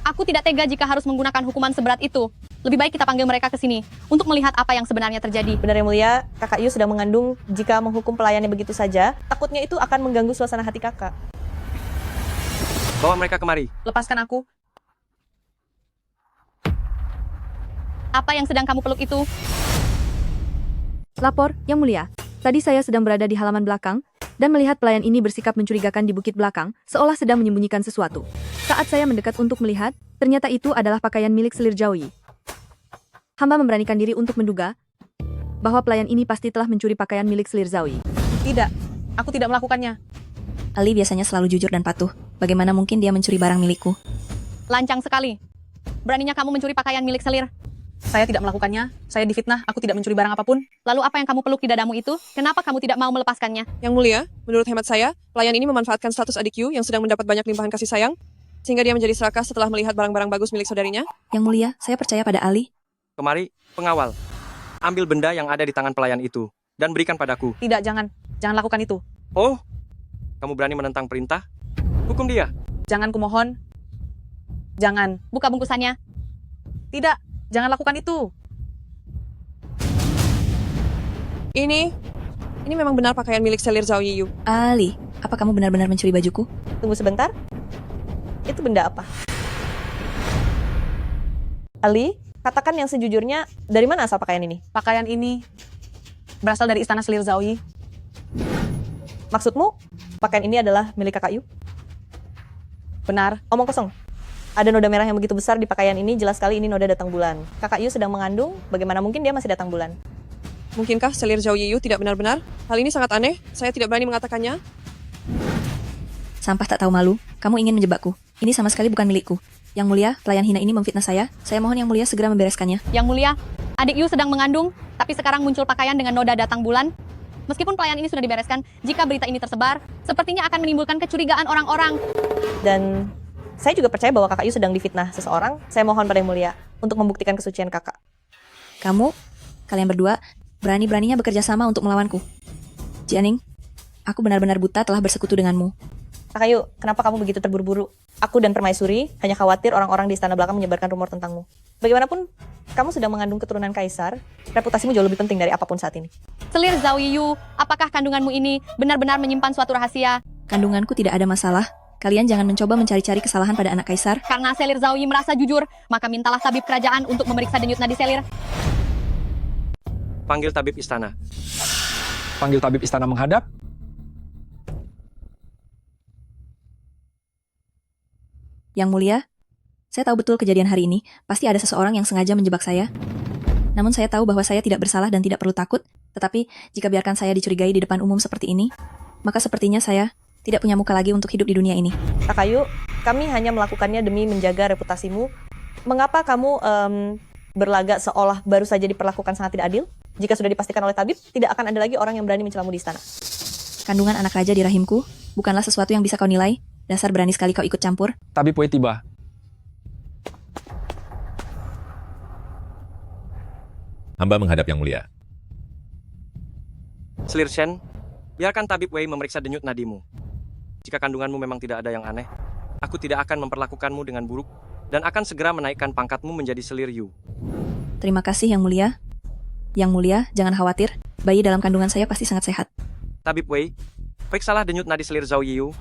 Aku tidak tega jika harus menggunakan hukuman seberat itu. Lebih baik kita panggil mereka ke sini untuk melihat apa yang sebenarnya terjadi. Benar, Yang Mulia, Kakak Yu sedang mengandung. Jika menghukum pelayannya begitu saja, takutnya itu akan mengganggu suasana hati kakak. Bawa mereka kemari. Lepaskan aku. Apa yang sedang kamu peluk itu? Lapor, Yang Mulia. Tadi saya sedang berada di halaman belakang, dan melihat pelayan ini bersikap mencurigakan di bukit belakang, seolah sedang menyembunyikan sesuatu. Saat saya mendekat untuk melihat, ternyata itu adalah pakaian milik Selir Zhao Yi. Hamba memberanikan diri untuk menduga bahwa pelayan ini pasti telah mencuri pakaian milik Selir Zhao Yi. Tidak, aku tidak melakukannya. Ali biasanya selalu jujur dan patuh. Bagaimana mungkin dia mencuri barang milikku? Lancang sekali. Beraninya kamu mencuri pakaian milik Selir. Saya tidak melakukannya. Saya difitnah, aku tidak mencuri barang apapun. Lalu apa yang kamu peluk di dadamu itu? Kenapa kamu tidak mau melepaskannya? Yang Mulia, menurut hemat saya, pelayan ini memanfaatkan status adik Yu yang sedang mendapat banyak limpahan kasih sayang, sehingga dia menjadi serakah setelah melihat barang-barang bagus milik saudarinya. Yang Mulia, saya percaya pada Ali. Kemari, pengawal. Ambil benda yang ada di tangan pelayan itu dan berikan padaku. Tidak, jangan. Jangan lakukan itu. Oh, kamu berani menentang perintah? Hukum dia. Jangan, kumohon. Jangan. Buka bungkusannya. Tidak, jangan lakukan itu. Ini memang benar pakaian milik Selir Zhao Yiyu. Ali, apa kamu benar-benar mencuri bajuku? Tunggu sebentar. Itu benda apa? Ali, katakan yang sejujurnya, dari mana asal pakaian ini? Pakaian ini berasal dari istana Selir Zhao Yi. Maksudmu, pakaian ini adalah milik Kakak Yu? Benar. Omong kosong. Ada noda merah yang begitu besar di pakaian ini, jelas sekali ini noda datang bulan. Kakak Yu sedang mengandung, bagaimana mungkin dia masih datang bulan? Mungkinkah Selir Zhao Yiyu tidak benar-benar? Hal ini sangat aneh, saya tidak berani mengatakannya. Sampah tak tahu malu, kamu ingin menjebakku. Ini sama sekali bukan milikku. Yang Mulia, pelayan hina ini memfitnah saya. Saya mohon Yang Mulia segera membereskannya. Yang mulia, adik Yu sedang mengandung, tapi sekarang muncul pakaian dengan noda datang bulan. Meskipun pelayan ini sudah dibereskan, jika berita ini tersebar, sepertinya akan menimbulkan kecurigaan orang-orang. Dan saya juga percaya bahwa Kakak Yu sedang difitnah seseorang. Saya mohon pada Yang Mulia untuk membuktikan kesucian kakak. Kalian berdua, berani-beraninya bekerja sama untuk melawanku. Jianing, Aku benar-benar buta telah bersekutu denganmu. Takayu, kenapa kamu begitu terburu-buru? Aku dan Permaisuri hanya khawatir orang-orang di istana belakang menyebarkan rumor tentangmu. Bagaimanapun, kamu sedang mengandung keturunan kaisar, reputasimu jauh lebih penting dari apapun saat ini. Selir Zhao Yiyu, apakah kandunganmu ini benar-benar menyimpan suatu rahasia? Kandunganku tidak ada masalah. Kalian jangan mencoba mencari-cari kesalahan pada anak kaisar. Karena Selir Zhao Yi merasa jujur, maka mintalah tabib kerajaan untuk memeriksa denyut nadi Selir. Panggil tabib istana. Panggil tabib istana menghadap. Yang mulia, saya tahu betul kejadian hari ini. Pasti ada seseorang yang sengaja menjebak saya. Namun saya tahu bahwa saya tidak bersalah dan tidak perlu takut. Tetapi, jika biarkan saya dicurigai di depan umum seperti ini, maka sepertinya saya tidak punya muka lagi untuk hidup di dunia ini. Takayu, kami hanya melakukannya demi menjaga reputasimu. Mengapa kamu berlagak seolah baru saja diperlakukan sangat tidak adil? Jika sudah dipastikan oleh tabib, tidak akan ada lagi orang yang berani mencelamu di istana. Kandungan anak raja di rahimku bukanlah sesuatu yang bisa kau nilai. Dasar berani sekali kau ikut campur. Tabib Wei tiba. Hamba menghadap Yang Mulia. Selir Shen, biarkan tabib Wei memeriksa denyut nadimu. Jika kandunganmu memang tidak ada yang aneh, aku tidak akan memperlakukanmu dengan buruk dan akan segera menaikkan pangkatmu menjadi Selir Yu. Terima kasih Yang Mulia. Yang Mulia, jangan khawatir. Bayi dalam kandungan saya pasti sangat sehat. Tabib Wei, periksalah denyut nadi Selir Zhao Yiyu.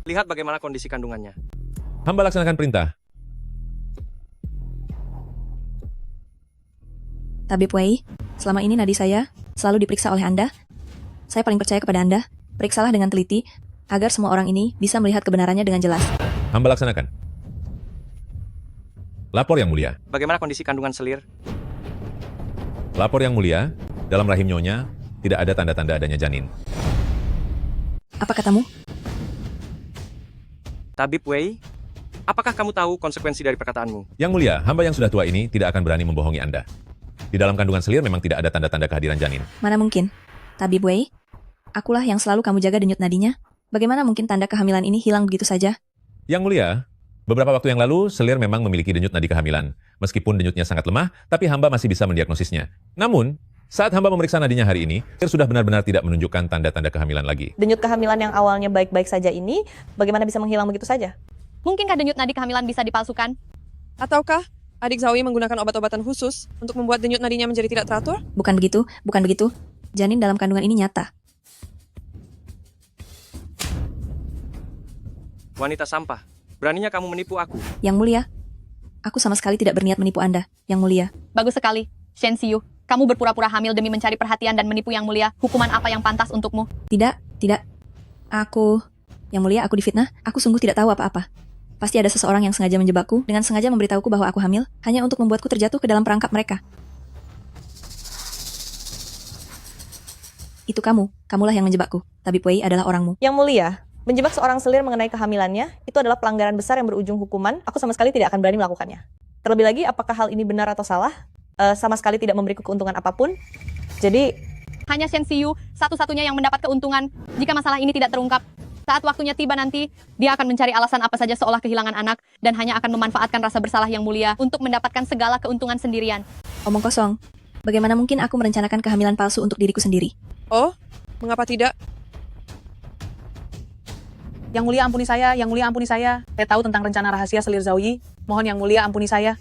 Lihat bagaimana kondisi kandungannya. Hamba laksanakan perintah. Tabib Wei, selama ini nadi saya selalu diperiksa oleh Anda. Saya paling percaya kepada Anda. Periksalah dengan teliti, agar semua orang ini bisa melihat kebenarannya dengan jelas. Hamba laksanakan. Lapor Yang Mulia. Bagaimana kondisi kandungan Selir? Lapor Yang Mulia, dalam rahim nyonya tidak ada tanda-tanda adanya janin. Apa katamu? Tabib Wei, apakah kamu tahu konsekuensi dari perkataanmu? Yang Mulia, hamba yang sudah tua ini tidak akan berani membohongi Anda. Di dalam kandungan Selir memang tidak ada tanda-tanda kehadiran janin. Mana mungkin? Tabib Wei, akulah yang selalu kamu jaga denyut nadinya. Bagaimana mungkin tanda kehamilan ini hilang begitu saja? Yang Mulia, beberapa waktu yang lalu Selir memang memiliki denyut nadi kehamilan. Meskipun denyutnya sangat lemah, tapi hamba masih bisa mendiagnosisnya. Namun, saat hamba memeriksa nadinya hari ini, Selir sudah benar-benar tidak menunjukkan tanda-tanda kehamilan lagi. Denyut kehamilan yang awalnya baik-baik saja ini, bagaimana bisa menghilang begitu saja? Mungkinkah denyut nadi kehamilan bisa dipalsukan? Ataukah adik Zhao Yi menggunakan obat-obatan khusus untuk membuat denyut nadinya menjadi tidak teratur? Bukan begitu, bukan begitu. Janin dalam kandungan ini nyata. Wanita sampah, beraninya kamu menipu aku. Yang Mulia, aku sama sekali tidak berniat menipu Anda, Yang Mulia. Bagus sekali, Shen Xiu. Kamu berpura-pura hamil demi mencari perhatian dan menipu Yang Mulia. Hukuman apa yang pantas untukmu? Tidak. Yang Mulia, aku difitnah. Aku sungguh tidak tahu apa-apa. Pasti ada seseorang yang sengaja menjebakku dengan sengaja memberitahuku bahwa aku hamil hanya untuk membuatku terjatuh ke dalam perangkap mereka. Itu kamulah yang menjebakku. Tabib Wei adalah orangmu. Yang Mulia, menjebak seorang Selir mengenai kehamilannya, itu adalah pelanggaran besar yang berujung hukuman. Aku sama sekali tidak akan berani melakukannya. Terlebih lagi, apakah hal ini benar atau salah? Sama sekali tidak memberiku keuntungan apapun. Jadi, hanya Shen Xiu satu-satunya yang mendapat keuntungan jika masalah ini tidak terungkap. Saat waktunya tiba nanti, dia akan mencari alasan apa saja seolah kehilangan anak dan hanya akan memanfaatkan rasa bersalah Yang Mulia untuk mendapatkan segala keuntungan sendirian. Omong kosong. Bagaimana mungkin aku merencanakan kehamilan palsu untuk diriku sendiri? Oh, mengapa tidak? Yang Mulia ampuni saya, Yang Mulia ampuni saya. Saya tahu tentang rencana rahasia Selir Zhao Yi. Mohon Yang Mulia ampuni saya.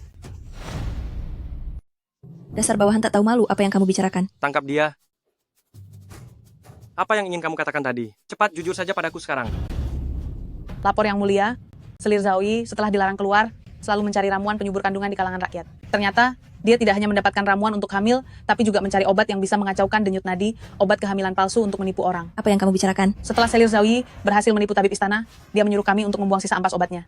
Dasar bawahan tak tahu malu apa yang kamu bicarakan. Tangkap dia. Apa yang ingin kamu katakan tadi? Cepat, jujur saja padaku sekarang. Lapor Yang Mulia, Selir Zhao Yi setelah dilarang keluar, selalu mencari ramuan penyubur kandungan di kalangan rakyat. Ternyata, dia tidak hanya mendapatkan ramuan untuk hamil, tapi juga mencari obat yang bisa mengacaukan denyut nadi, obat kehamilan palsu untuk menipu orang. Apa yang kamu bicarakan? Setelah Selir Zhao Yi berhasil menipu tabib istana, dia menyuruh kami untuk membuang sisa ampas obatnya.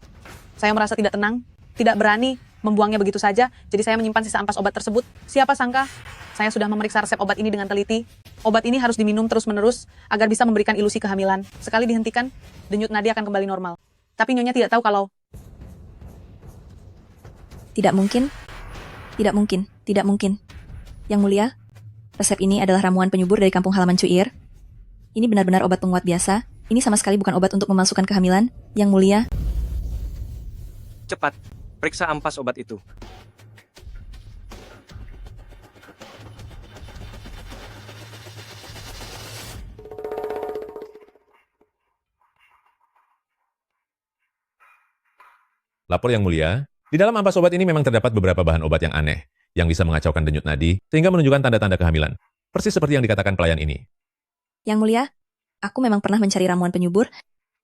Saya merasa tidak tenang, tidak berani membuangnya begitu saja, jadi saya menyimpan sisa ampas obat tersebut. Siapa sangka, saya sudah memeriksa resep obat ini dengan teliti. Obat ini harus diminum terus-menerus agar bisa memberikan ilusi kehamilan. Sekali dihentikan, denyut nadi akan kembali normal. Tapi Nyonya tidak tahu kalau... Tidak mungkin. Yang Mulia, resep ini adalah ramuan penyubur dari kampung halaman Cuir. Ini benar-benar obat penguat biasa. Ini sama sekali bukan obat untuk memasukkan kehamilan. Yang Mulia. Cepat, periksa ampas obat itu. Lapor Yang Mulia, di dalam ampas obat ini memang terdapat beberapa bahan obat yang aneh, yang bisa mengacaukan denyut nadi, sehingga menunjukkan tanda-tanda kehamilan. Persis seperti yang dikatakan pelayan ini. Yang Mulia, aku memang pernah mencari ramuan penyubur,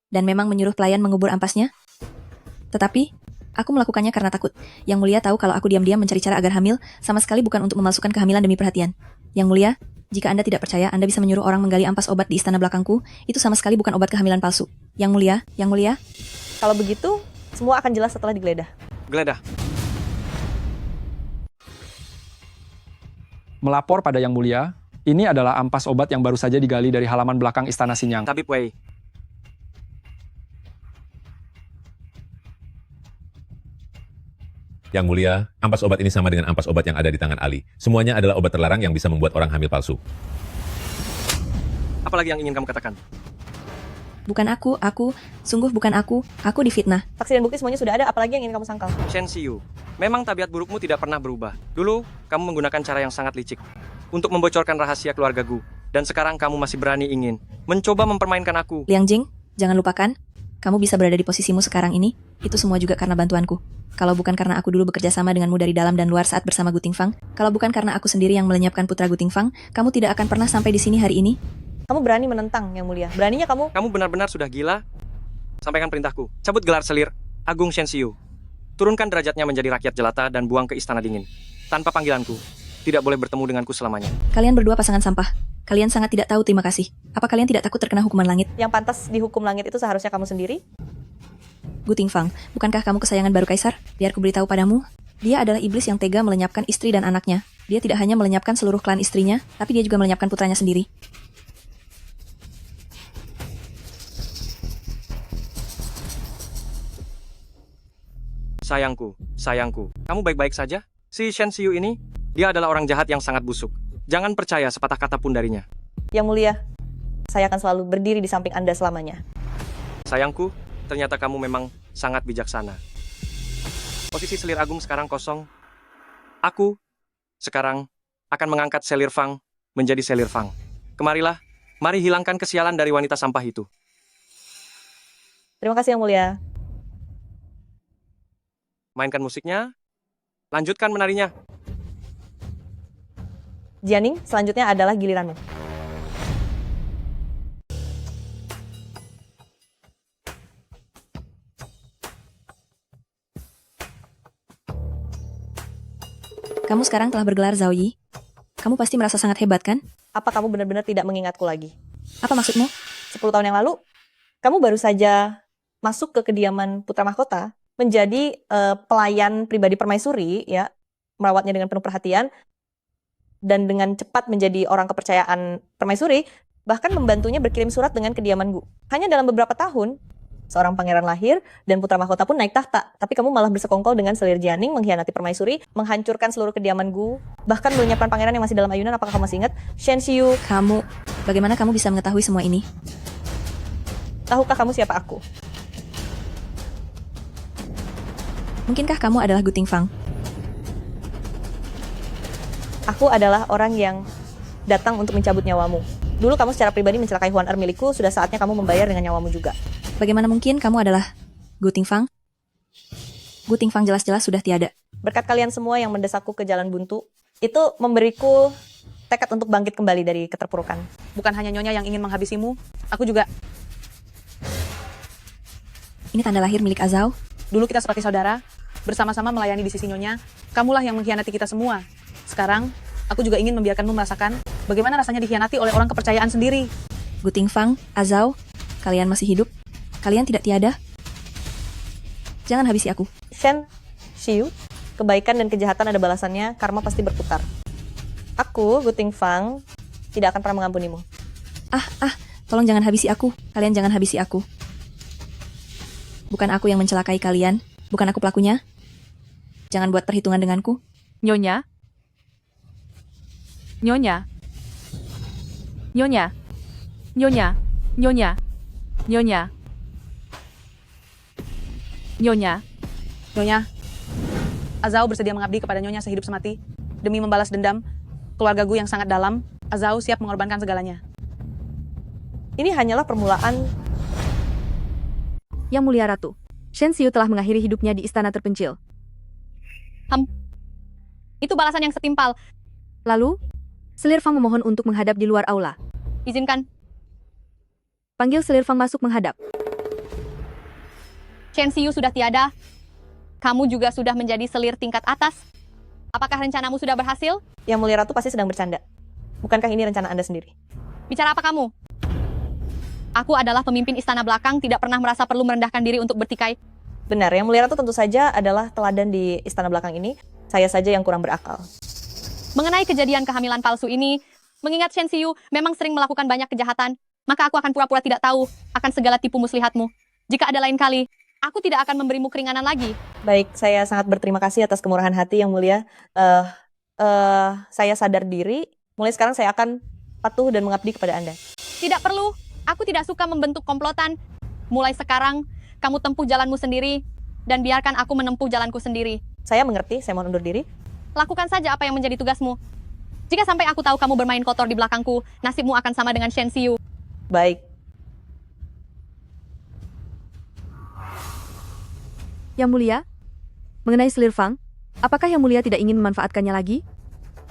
dan memang menyuruh pelayan mengubur ampasnya. Tetapi, aku melakukannya karena takut. Yang Mulia tahu kalau aku diam-diam mencari cara agar hamil, sama sekali bukan untuk memalsukan kehamilan demi perhatian. Yang Mulia, jika Anda tidak percaya, Anda bisa menyuruh orang menggali ampas obat di istana belakangku, itu sama sekali bukan obat kehamilan palsu. Yang Mulia. Kalau begitu, semua akan jelas setelah digeledah. Geledah. Melapor pada Yang Mulia, ini adalah ampas obat yang baru saja digali dari halaman belakang Istana Sinyang. Tabib Wei. Yang Mulia, ampas obat ini sama dengan ampas obat yang ada di tangan Ali. Semuanya adalah obat terlarang yang bisa membuat orang hamil palsu. Apalagi yang ingin kamu katakan? Bukan aku, sungguh bukan aku difitnah. Saksi dan bukti semuanya sudah ada, apalagi yang ingin kamu sangkal? Shen Xiu, memang tabiat burukmu tidak pernah berubah. Dulu, kamu menggunakan cara yang sangat licik untuk membocorkan rahasia keluarga Gu. Dan sekarang kamu masih berani ingin mencoba mempermainkan aku. Liang Jing, jangan lupakan, kamu bisa berada di posisimu sekarang ini, itu semua juga karena bantuanku. Kalau bukan karena aku dulu bekerja sama denganmu dari dalam dan luar saat bersama Gu Tingfang, kalau bukan karena aku sendiri yang melenyapkan putra Gu Tingfang, kamu tidak akan pernah sampai di sini hari ini. Kamu berani menentang, Yang Mulia. Beraninya kamu... Kamu benar-benar sudah gila. Sampaikan perintahku. Cabut gelar selir Agung Shen Xiu. Turunkan derajatnya menjadi rakyat jelata dan buang ke istana dingin. Tanpa panggilanku, tidak boleh bertemu denganku selamanya. Kalian berdua pasangan sampah. Kalian sangat tidak tahu terima kasih. Apa kalian tidak takut terkena hukuman langit? Yang pantas dihukum langit itu seharusnya kamu sendiri. Gu Tingfang, bukankah kamu kesayangan baru kaisar? Biar kuberitahu padamu, dia adalah iblis yang tega melenyapkan istri dan anaknya. Dia tidak hanya melenyapkan seluruh klan istrinya, tapi dia juga melenyapkan putranya sendiri. Sayangku, kamu baik-baik saja? Si Shen Xiu ini, dia adalah orang jahat yang sangat busuk. Jangan percaya sepatah kata pun darinya. Yang Mulia, saya akan selalu berdiri di samping Anda selamanya. Sayangku, ternyata kamu memang sangat bijaksana. Posisi selir agung sekarang kosong. Aku sekarang akan mengangkat selir Fang menjadi selir Fang. Kemarilah, mari hilangkan kesialan dari wanita sampah itu. Terima kasih Yang Mulia. Mainkan musiknya, lanjutkan menarinya. Jianing, selanjutnya adalah giliranmu. Kamu sekarang telah bergelar Zhao Yi. Kamu pasti merasa sangat hebat, kan? Apa kamu benar-benar tidak mengingatku lagi? Apa maksudmu? 10 tahun yang lalu, kamu baru saja masuk ke kediaman Putra Mahkota, menjadi pelayan pribadi permaisuri, ya, merawatnya dengan penuh perhatian, dan dengan cepat menjadi orang kepercayaan permaisuri, bahkan membantunya berkirim surat dengan kediaman Gu. Hanya dalam beberapa tahun, seorang pangeran lahir dan Putra Mahkota pun naik tahta. Tapi kamu malah bersekongkol dengan selir Jianing, mengkhianati permaisuri, menghancurkan seluruh kediaman Gu, bahkan melenyapkan pangeran yang masih dalam ayunan. Apakah kamu masih ingat? Shen Xiu. Bagaimana kamu bisa mengetahui semua ini? Tahukah kamu siapa aku? Mungkinkah kamu adalah Gu Tingfang? Aku adalah orang yang datang untuk mencabut nyawamu. Dulu kamu secara pribadi mencelakai Huan Er milikku, sudah saatnya kamu membayar dengan nyawamu juga. Bagaimana mungkin kamu adalah Gu Tingfang? Gu Tingfang jelas-jelas sudah tiada. Berkat kalian semua yang mendesakku ke jalan buntu, itu memberiku tekad untuk bangkit kembali dari keterpurukan. Bukan hanya Nyonya yang ingin menghabisimu, aku juga. Ini tanda lahir milik Azao. Dulu kita seperti saudara, bersama-sama melayani di sisi Nyonya. Kamulah yang mengkhianati kita semua. Sekarang, aku juga ingin membiarkanmu merasakan bagaimana rasanya dikhianati oleh orang kepercayaan sendiri. Gu Tingfang, Azao, kalian masih hidup? Kalian tidak tiada? Jangan habisi aku. Shen Xiu, kebaikan dan kejahatan ada balasannya, karma pasti berputar. Aku, Gu Tingfang, tidak akan pernah mengampunimu. Tolong jangan habisi aku. Kalian jangan habisi aku. Bukan aku yang mencelakai kalian. Bukan aku pelakunya. Jangan buat perhitungan denganku. Nyonya? Nyonya? Nyonya? Nyonya? Nyonya? Nyonya? Nyonya? Nyonya, Azao bersedia mengabdi kepada Nyonya sehidup semati. Demi membalas dendam keluarga Gu yang sangat dalam, Azao siap mengorbankan segalanya. Ini hanyalah permulaan. Yang Mulia Ratu, Shen Xiu telah mengakhiri hidupnya di istana terpencil. Itu balasan yang setimpal. Lalu, Selir Fang memohon untuk menghadap di luar aula. Izinkan. Panggil Selir Fang masuk menghadap. Shen Xiu sudah tiada. Kamu juga sudah menjadi selir tingkat atas. Apakah rencanamu sudah berhasil? Yang Mulia Ratu pasti sedang bercanda. Bukankah ini rencana Anda sendiri? Bicara apa kamu? Aku adalah pemimpin istana belakang, tidak pernah merasa perlu merendahkan diri untuk bertikai. Benar, Yang Mulia Ratu tentu saja adalah teladan di istana belakang ini. Saya saja yang kurang berakal. Mengenai kejadian kehamilan palsu ini, mengingat Shen Xiu memang sering melakukan banyak kejahatan, maka aku akan pura-pura tidak tahu akan segala tipu muslihatmu. Jika ada lain kali, aku tidak akan memberimu keringanan lagi. Baik, saya sangat berterima kasih atas kemurahan hati Yang Mulia. Saya sadar diri, mulai sekarang saya akan patuh dan mengabdi kepada Anda. Tidak perlu, aku tidak suka membentuk komplotan. Mulai sekarang, kamu tempuh jalanmu sendiri, dan biarkan aku menempuh jalanku sendiri. Saya mengerti, saya mohon undur diri. Lakukan saja apa yang menjadi tugasmu. Jika sampai aku tahu kamu bermain kotor di belakangku, nasibmu akan sama dengan Shen Xiu. Baik. Yang Mulia, mengenai Selir Fang, apakah Yang Mulia tidak ingin memanfaatkannya lagi?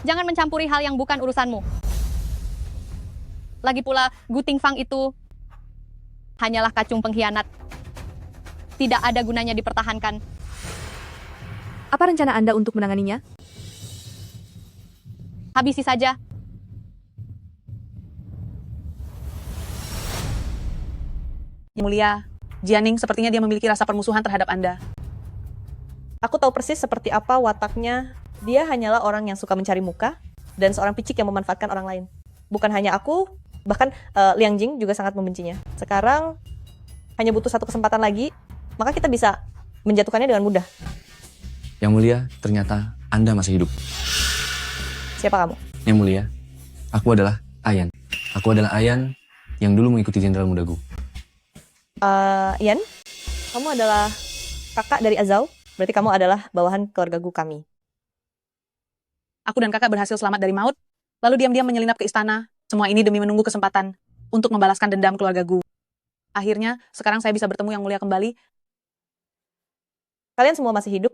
Jangan mencampuri hal yang bukan urusanmu. Lagi pula, Gu Tingfang itu hanyalah kacung pengkhianat. Tidak ada gunanya dipertahankan. Apa rencana Anda untuk menanganinya? Habisi saja. Yang Mulia, Jianing sepertinya dia memiliki rasa permusuhan terhadap Anda. Aku tahu persis seperti apa wataknya. Dia hanyalah orang yang suka mencari muka dan seorang picik yang memanfaatkan orang lain. Bukan hanya aku, bahkan Liang Jing juga sangat membencinya. Sekarang hanya butuh satu kesempatan lagi, maka kita bisa menjatuhkannya dengan mudah. Yang Mulia, ternyata Anda masih hidup. Siapa kamu? Yang Mulia, aku adalah Ayan. Aku adalah Ayan yang dulu mengikuti Jenderal Muda Gu. Yan, kamu adalah kakak dari Azau, berarti kamu adalah bawahan keluarga Gu kami. Aku dan kakak berhasil selamat dari maut, lalu diam-diam menyelinap ke istana. Semua ini demi menunggu kesempatan untuk membalaskan dendam keluarga Gu. Akhirnya, sekarang saya bisa bertemu Yang Mulia kembali. Kalian semua masih hidup.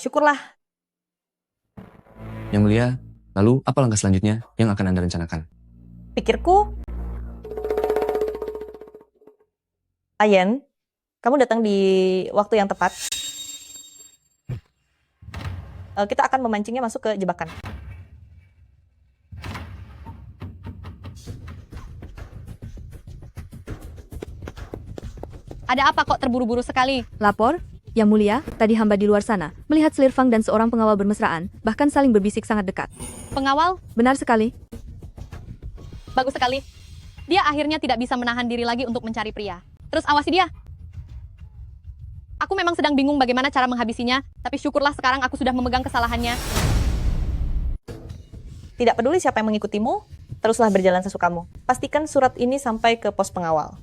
Syukurlah. Yang Mulia, lalu apa langkah selanjutnya yang akan Anda rencanakan? Pikirku, Ayan, kamu datang di waktu yang tepat. Kita akan memancingnya masuk ke jebakan. Ada apa kok terburu-buru sekali? Lapor, Yang Mulia, tadi hamba di luar sana, melihat Selir Fang dan seorang pengawal bermesraan, bahkan saling berbisik sangat dekat. Pengawal? Benar sekali. Bagus sekali. Dia akhirnya tidak bisa menahan diri lagi untuk mencari pria. Terus awasi dia. Aku memang sedang bingung bagaimana cara menghabisinya, tapi syukurlah sekarang aku sudah memegang kesalahannya. Tidak peduli siapa yang mengikutimu, teruslah berjalan sesukamu. Pastikan surat ini sampai ke pos pengawal.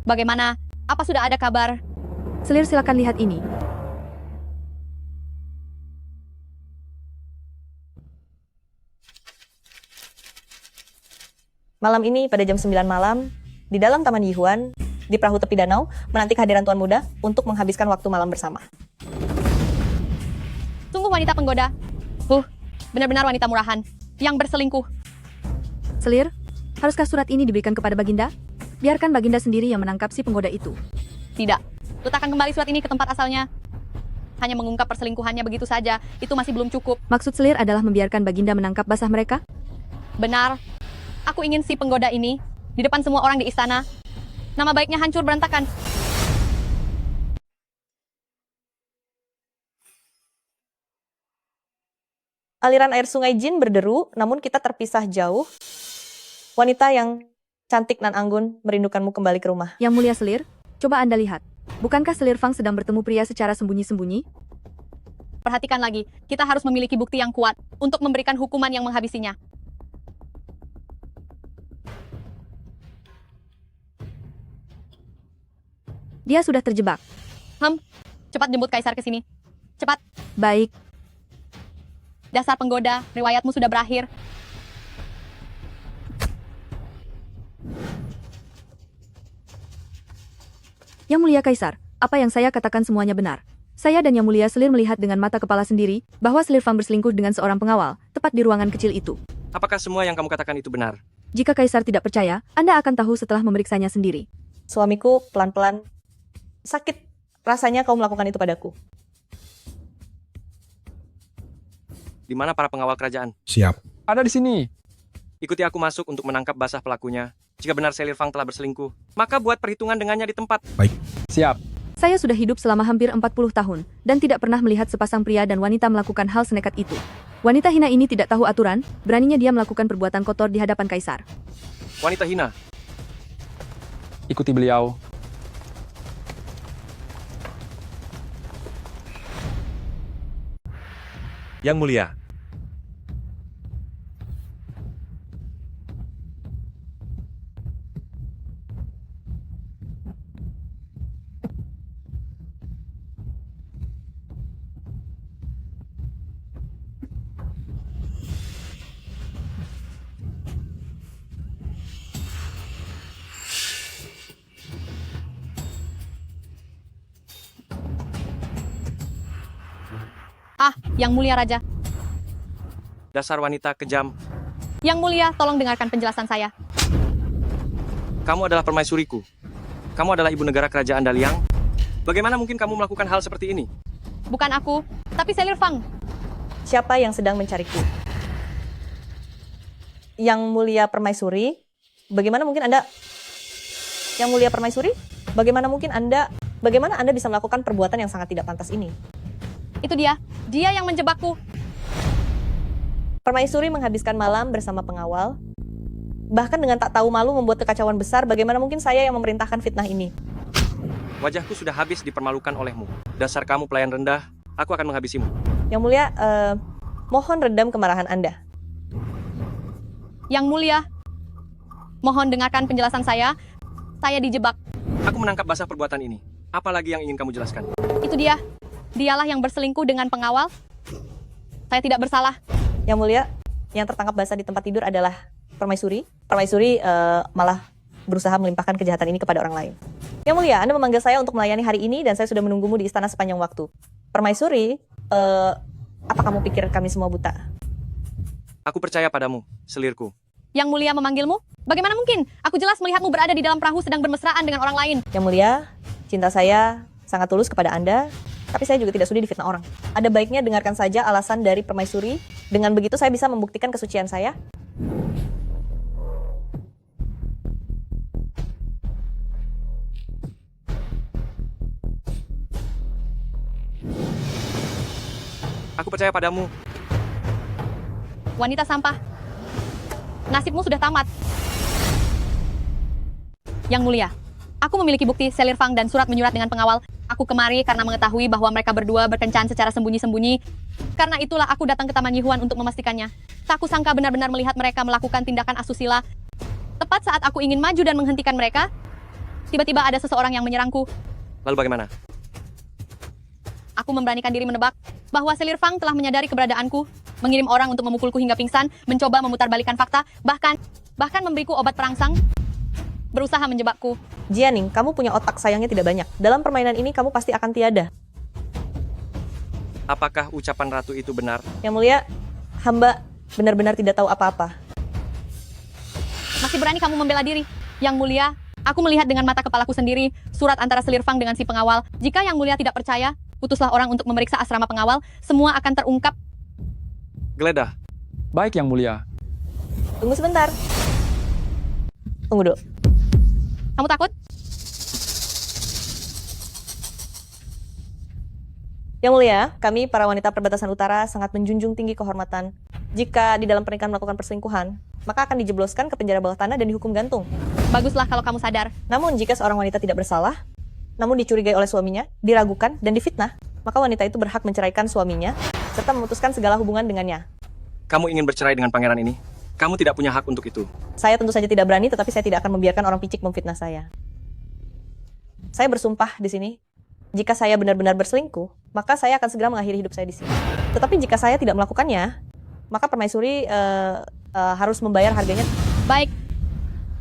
Bagaimana? Apa sudah ada kabar? Selir, silakan lihat ini. Malam ini pada jam 9 malam, di dalam Taman Yihuan, di perahu tepi danau, menanti kehadiran Tuan Muda untuk menghabiskan waktu malam bersama. Sungguh wanita penggoda. Benar-benar wanita murahan. Yang berselingkuh. Selir, haruskah surat ini diberikan kepada Baginda? Biarkan Baginda sendiri yang menangkap si penggoda itu. Tidak. Letakkan kembali surat ini ke tempat asalnya. Hanya mengungkap perselingkuhannya begitu saja, itu masih belum cukup. Maksud Selir adalah membiarkan Baginda menangkap basah mereka? Benar. Aku ingin si penggoda ini, di depan semua orang di istana, nama baiknya hancur berantakan. Aliran air sungai Jin berderu, namun kita terpisah jauh. Wanita yang cantik nan anggun, merindukanmu kembali ke rumah. Yang Mulia Selir, coba Anda lihat. Bukankah Selir Fang sedang bertemu pria secara sembunyi-sembunyi? Perhatikan lagi, kita harus memiliki bukti yang kuat untuk memberikan hukuman yang menghabisinya. Dia sudah terjebak. Cepat jemput Kaisar ke sini. Cepat. Baik. Dasar penggoda, riwayatmu sudah berakhir. Yang Mulia Kaisar, apa yang saya katakan semuanya benar. Saya dan Yang Mulia Selir melihat dengan mata kepala sendiri bahwa Selir Fang berselingkuh dengan seorang pengawal, tepat di ruangan kecil itu. Apakah semua yang kamu katakan itu benar? Jika Kaisar tidak percaya, Anda akan tahu setelah memeriksanya sendiri. Suamiku pelan-pelan sakit rasanya kau melakukan itu padaku. Di mana para pengawal kerajaan? Siap. Ada di sini. Ikuti aku masuk untuk menangkap basah pelakunya. Jika benar Selir Fang telah berselingkuh, maka buat perhitungan dengannya di tempat. Baik. Siap. Saya sudah hidup selama hampir 40 tahun, dan tidak pernah melihat sepasang pria dan wanita melakukan hal senekat itu. Wanita hina ini tidak tahu aturan, beraninya dia melakukan perbuatan kotor di hadapan Kaisar. Wanita hina. Ikuti beliau. Yang Mulia, Yang Mulia Raja. Dasar wanita kejam. Yang Mulia, tolong dengarkan penjelasan saya. Kamu adalah permaisuriku. Kamu adalah ibu negara kerajaan Daliang. Bagaimana mungkin kamu melakukan hal seperti ini? Bukan aku, tapi Selir Fang. Siapa yang sedang mencariku? Yang Mulia Permaisuri, bagaimana mungkin Anda... Yang Mulia Permaisuri, bagaimana Anda bisa melakukan perbuatan yang sangat tidak pantas ini? Itu dia yang menjebakku. Permaisuri menghabiskan malam bersama pengawal, bahkan dengan tak tahu malu membuat kekacauan besar. Bagaimana mungkin saya yang memerintahkan fitnah ini? Wajahku sudah habis dipermalukan olehmu. Dasar kamu pelayan rendah, aku akan menghabisimu. Yang Mulia, mohon redam kemarahan Anda. Yang Mulia, mohon dengarkan penjelasan saya. Saya dijebak. Aku menangkap basah perbuatan ini. Apalagi yang ingin kamu jelaskan? Itu dia. Dialah yang berselingkuh dengan pengawal. Saya tidak bersalah. Yang Mulia, yang tertangkap basah di tempat tidur adalah Permaisuri. Permaisuri malah berusaha melimpahkan kejahatan ini kepada orang lain. Yang Mulia, Anda memanggil saya untuk melayani hari ini dan saya sudah menunggumu di istana sepanjang waktu. Permaisuri, apa kamu pikir kami semua buta? Aku percaya padamu, Selirku. Yang Mulia memanggilmu? Bagaimana mungkin? Aku jelas melihatmu berada di dalam perahu sedang bermesraan dengan orang lain. Yang Mulia, cinta saya sangat tulus kepada Anda. Tapi saya juga tidak sudi difitnah orang. Ada baiknya dengarkan saja alasan dari Permaisuri. Dengan begitu saya bisa membuktikan kesucian saya. Aku percaya padamu. Wanita sampah. Nasibmu sudah tamat. Yang Mulia, aku memiliki bukti Selir Fang dan surat menyurat dengan pengawal. Aku kemari karena mengetahui bahwa mereka berdua berkencan secara sembunyi-sembunyi. Karena itulah aku datang ke Taman Yihuan untuk memastikannya. Tak kusangka benar-benar melihat mereka melakukan tindakan asusila. Tepat saat aku ingin maju dan menghentikan mereka, tiba-tiba ada seseorang yang menyerangku. Lalu bagaimana? Aku memberanikan diri menebak bahwa Selir Fang telah menyadari keberadaanku, mengirim orang untuk memukulku hingga pingsan, mencoba memutarbalikkan fakta, bahkan memberiku obat perangsang, berusaha menjebakku. Jianing, kamu punya otak sayangnya tidak banyak. Dalam permainan ini kamu pasti akan tiada. Apakah ucapan ratu itu benar? Yang Mulia, hamba benar-benar tidak tahu apa-apa. Masih berani kamu membela diri? Yang Mulia, aku melihat dengan mata kepalaku sendiri surat antara Selir Fang dengan si pengawal. Jika Yang Mulia tidak percaya, utuslah orang untuk memeriksa asrama pengawal. Semua akan terungkap. Geledah. Baik, Yang Mulia. Tunggu sebentar. Tunggu dulu. Kamu takut? Yang Mulia, kami para wanita perbatasan utara sangat menjunjung tinggi kehormatan. Jika di dalam pernikahan melakukan perselingkuhan, maka akan dijebloskan ke penjara bawah tanah dan dihukum gantung. Baguslah kalau kamu sadar. Namun jika seorang wanita tidak bersalah, namun dicurigai oleh suaminya, diragukan, dan difitnah, maka wanita itu berhak menceraikan suaminya serta memutuskan segala hubungan dengannya. Kamu ingin bercerai dengan pangeran ini? Kamu tidak punya hak untuk itu. Saya tentu saja tidak berani, tetapi saya tidak akan membiarkan orang picik memfitnah saya. Saya bersumpah di sini, jika saya benar-benar berselingkuh, maka saya akan segera mengakhiri hidup saya di sini. Tetapi jika saya tidak melakukannya, maka permaisuri harus membayar harganya. Baik,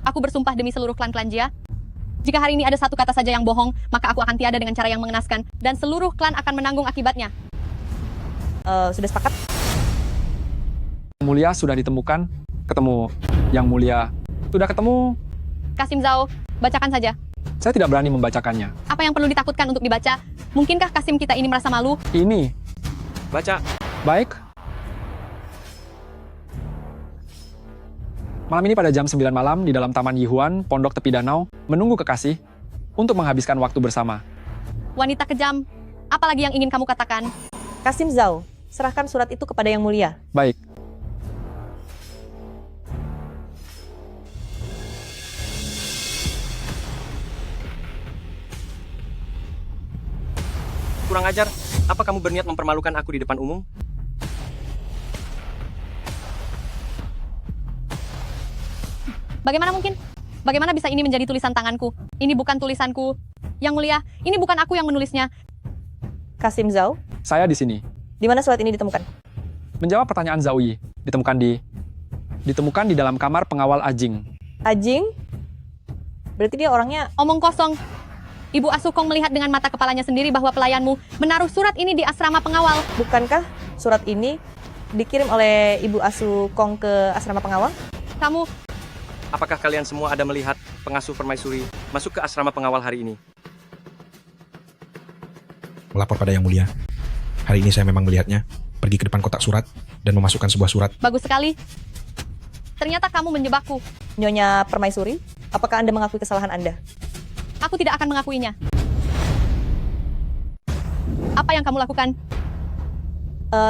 aku bersumpah demi seluruh klan-klan Jia. Jika hari ini ada satu kata saja yang bohong, maka aku akan tiada dengan cara yang mengenaskan, dan seluruh klan akan menanggung akibatnya. Sudah sepakat? Yang mulia sudah ditemukan, ketemu. Yang mulia sudah ketemu. Kasim Zhao, bacakan saja. Saya tidak berani membacakannya. Apa yang perlu ditakutkan untuk dibaca? Mungkinkah Kasim kita ini merasa malu? Ini. Baca. Baik. Malam ini pada jam 9 malam di dalam Taman Yihuan, Pondok Tepi Danau, menunggu kekasih untuk menghabiskan waktu bersama. Wanita kejam, apalagi yang ingin kamu katakan? Kasim Zhao, serahkan surat itu kepada Yang Mulia. Baik. Kurang ajar, apa kamu berniat mempermalukan aku di depan umum? Bagaimana mungkin? Bagaimana bisa ini menjadi tulisan tanganku? Ini bukan tulisanku. Yang Mulia, ini bukan aku yang menulisnya. Kasim Zhao, Saya di sini. di mana surat ini ditemukan? Menjawab pertanyaan Zhao Yi, ditemukan di dalam kamar pengawal Ajing. Ajing? Berarti dia orangnya... Omong kosong. Ibu asuh Kong melihat dengan mata kepalanya sendiri bahwa pelayanmu menaruh surat ini di asrama pengawal. Bukankah surat ini dikirim oleh Ibu asuh Kong ke asrama pengawal? Kamu... Apakah kalian semua ada melihat pengasuh permaisuri masuk ke asrama pengawal hari ini? Melapor pada Yang Mulia. Hari ini saya memang melihatnya pergi ke depan kotak surat dan memasukkan sebuah surat. Bagus sekali. Ternyata kamu menjebakku. Nyonya Permaisuri, apakah Anda mengakui kesalahan Anda? Aku tidak akan mengakuinya. Apa yang kamu lakukan?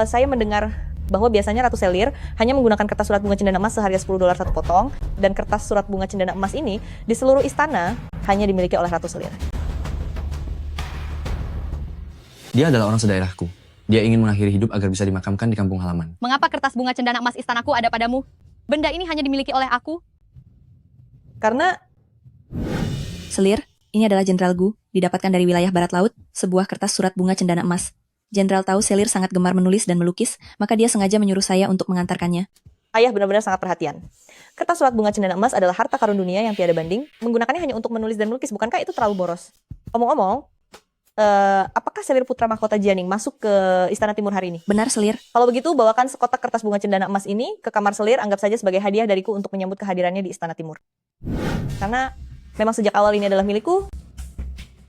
Saya mendengar bahwa biasanya Ratu Selir hanya menggunakan kertas surat bunga cendana emas seharga $10 satu potong, dan kertas surat bunga cendana emas ini di seluruh istana hanya dimiliki oleh Ratu Selir. Dia adalah orang sedaerahku. Dia ingin mengakhiri hidup agar bisa dimakamkan di kampung halaman. Mengapa kertas bunga cendana emas istanaku ada padamu? Benda ini hanya dimiliki oleh aku? Karena... Selir, ini adalah Jenderal Gu, didapatkan dari wilayah barat laut, sebuah kertas surat bunga cendana emas. Jenderal tahu Selir sangat gemar menulis dan melukis, maka dia sengaja menyuruh saya untuk mengantarkannya. Ayah benar-benar sangat perhatian. Kertas surat bunga cendana emas adalah harta karun dunia yang tiada banding. Menggunakannya hanya untuk menulis dan melukis, bukankah itu terlalu boros? Omong-omong, apakah Selir putra mahkota Jianing masuk ke Istana Timur hari ini? Benar, Selir. Kalau begitu, bawakan sekotak kertas bunga cendana emas ini ke kamar Selir, anggap saja sebagai hadiah dariku untuk menyambut kehadirannya di Istana Timur. Karena memang sejak awal ini adalah milikku,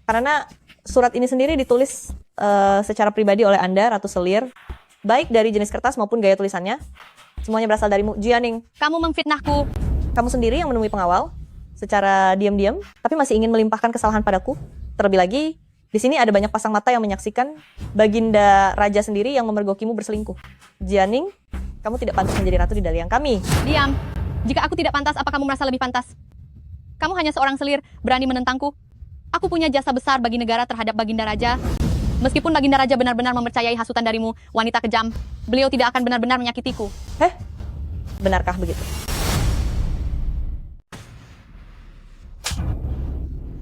karena surat ini sendiri ditulis secara pribadi oleh Anda, Ratu Selir, baik dari jenis kertas maupun gaya tulisannya. Semuanya berasal darimu, Jianing. Kamu memfitnahku. Kamu sendiri yang menemui pengawal secara diam-diam, tapi masih ingin melimpahkan kesalahan padaku. Terlebih lagi, di sini ada banyak pasang mata yang menyaksikan Baginda Raja sendiri yang memergokimu berselingkuh. Jianing, kamu tidak pantas menjadi ratu di daliang kami. Diam. Jika aku tidak pantas, apa kamu merasa lebih pantas? Kamu hanya seorang selir, berani menentangku. Aku punya jasa besar bagi negara terhadap Baginda Raja. Meskipun Baginda Raja benar-benar mempercayai hasutan darimu, wanita kejam, beliau tidak akan benar-benar menyakitiku. Benarkah begitu?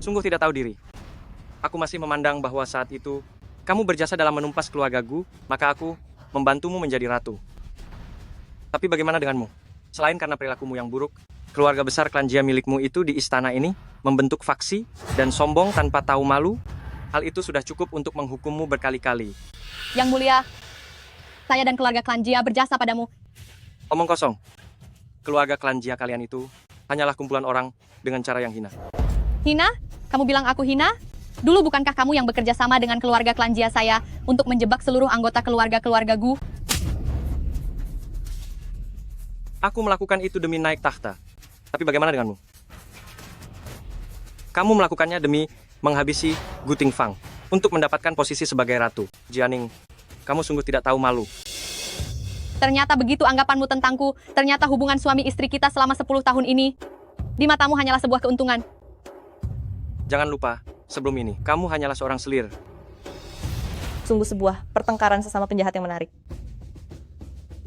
Sungguh tidak tahu diri. Aku masih memandang bahwa saat itu kamu berjasa dalam menumpas keluarga Gu, maka aku membantumu menjadi ratu. Tapi bagaimana denganmu? Selain karena perilakumu yang buruk, keluarga besar klan Jia milikmu itu di istana ini membentuk faksi dan sombong tanpa tahu malu. Hal itu sudah cukup untuk menghukummu berkali-kali. Yang Mulia, saya dan keluarga klan Jia berjasa padamu. Omong kosong. Keluarga klan Jia kalian itu hanyalah kumpulan orang dengan cara yang hina. Hina? Kamu bilang aku hina? Dulu bukankah kamu yang bekerja sama dengan keluarga klan Jia saya untuk menjebak seluruh anggota keluarga-keluarga Gu? Aku melakukan itu demi naik tahta. Tapi bagaimana denganmu? Kamu melakukannya demi menghabisi Gu Tingfang untuk mendapatkan posisi sebagai ratu. Jianing, kamu sungguh tidak tahu malu. Ternyata begitu anggapanmu tentangku. Ternyata hubungan suami istri kita selama 10 tahun ini di matamu hanyalah sebuah keuntungan. Jangan lupa, sebelum ini, kamu hanyalah seorang selir. Sungguh sebuah pertengkaran sesama penjahat yang menarik.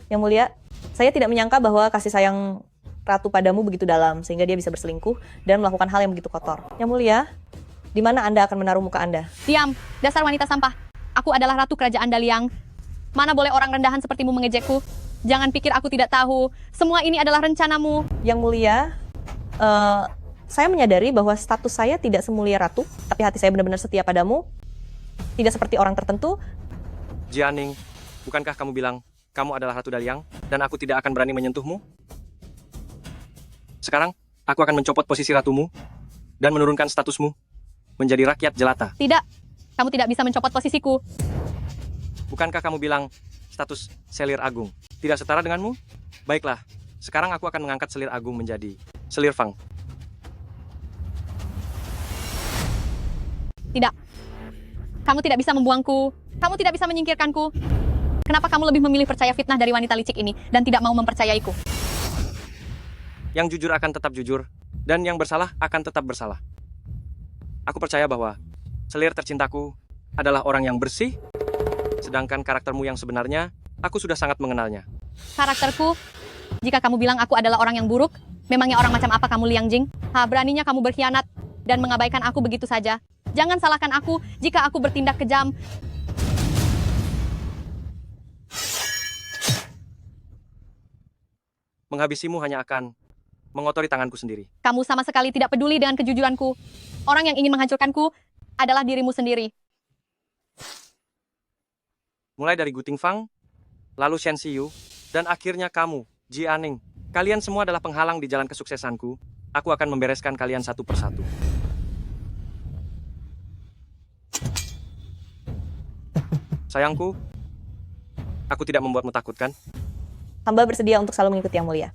Yang mulia, saya tidak menyangka bahwa kasih sayang ratu padamu begitu dalam, sehingga dia bisa berselingkuh dan melakukan hal yang begitu kotor. Yang mulia, di mana Anda akan menaruh muka Anda? Diam, dasar wanita sampah. Aku adalah ratu kerajaan Daliang. Mana boleh orang rendahan sepertimu mengejekku? Jangan pikir aku tidak tahu. Semua ini adalah rencanamu. Yang mulia, saya menyadari bahwa status saya tidak semulia ratu, tapi hati saya benar-benar setia padamu. Tidak seperti orang tertentu. Jianing, bukankah kamu bilang kamu adalah Ratu Daliang dan aku tidak akan berani menyentuhmu? Sekarang, aku akan mencopot posisi ratumu dan menurunkan statusmu menjadi rakyat jelata. Tidak, kamu tidak bisa mencopot posisiku. Bukankah kamu bilang status Selir Agung tidak setara denganmu? Baiklah, sekarang aku akan mengangkat Selir Agung menjadi Selir Fang. Tidak. Kamu tidak bisa membuangku. Kamu tidak bisa menyingkirkanku. Kenapa kamu lebih memilih percaya fitnah dari wanita licik ini dan tidak mau mempercayaiku? Yang jujur akan tetap jujur, dan yang bersalah akan tetap bersalah. Aku percaya bahwa Selir tercintaku adalah orang yang bersih, sedangkan karaktermu yang sebenarnya, aku sudah sangat mengenalnya. Karakterku? Jika kamu bilang aku adalah orang yang buruk, memangnya orang macam apa kamu, Liang Jing? Beraninya kamu berkhianat dan mengabaikan aku begitu saja. Jangan salahkan aku jika aku bertindak kejam. Menghabisimu hanya akan mengotori tanganku sendiri. Kamu sama sekali tidak peduli dengan kejujuranku. Orang yang ingin menghancurkanku adalah dirimu sendiri. Mulai dari Guting Fang, lalu Shen Xiyu, dan akhirnya kamu, Ji Aning. Kalian semua adalah penghalang di jalan kesuksesanku. Aku akan membereskan kalian satu persatu. Sayangku, aku tidak membuatmu takut, kan? Hamba bersedia untuk selalu mengikuti Yang Mulia.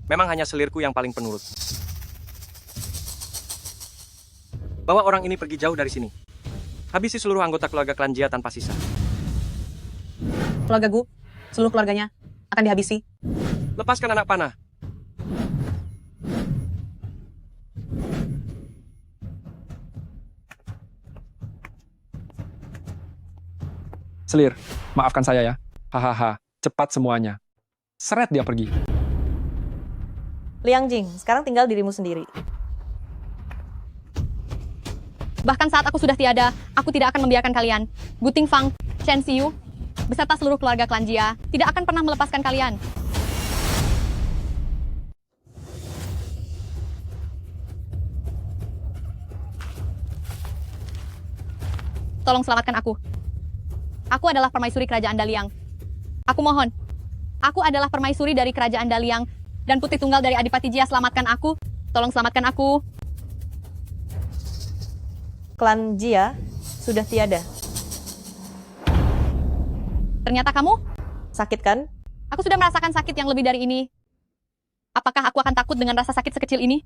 Memang hanya selirku yang paling penurut. Bawa orang ini pergi jauh dari sini. Habisi seluruh anggota keluarga klan Jia tanpa sisa. Keluarga Gu, seluruh keluarganya akan dihabisi. Lepaskan anak panah. Selir, maafkan saya ya. Hahaha, cepat semuanya. Seret dia pergi. Liang Jing, sekarang tinggal dirimu sendiri. Bahkan saat aku sudah tiada, aku tidak akan membiarkan kalian. Guting Fang, Shen Xiyu, beserta seluruh keluarga klan Jia, tidak akan pernah melepaskan kalian. Tolong selamatkan aku. Aku adalah permaisuri kerajaan Daliang. Aku mohon. Aku adalah permaisuri dari kerajaan Daliang dan putri tunggal dari Adipati Jia. Selamatkan aku. Tolong selamatkan aku. Klan Jia sudah tiada. Ternyata kamu? Sakit kan? Aku sudah merasakan sakit yang lebih dari ini. Apakah aku akan takut dengan rasa sakit sekecil ini?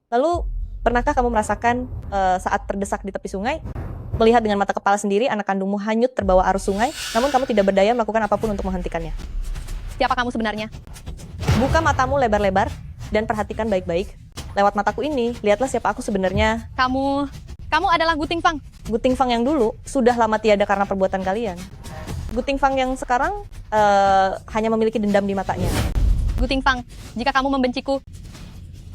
Lalu, pernahkah kamu merasakan saat terdesak di tepi sungai, melihat dengan mata kepala sendiri anak kandungmu hanyut terbawa arus sungai, namun kamu tidak berdaya melakukan apapun untuk menghentikannya? Siapa kamu sebenarnya? Buka matamu lebar-lebar dan perhatikan baik-baik. Lewat mataku ini, lihatlah siapa aku sebenarnya. Kamu adalah Guting Fang. Guting Fang yang dulu sudah lama tiada karena perbuatan kalian. Guting Fang yang sekarang hanya memiliki dendam di matanya. Guting Fang, jika kamu membenciku,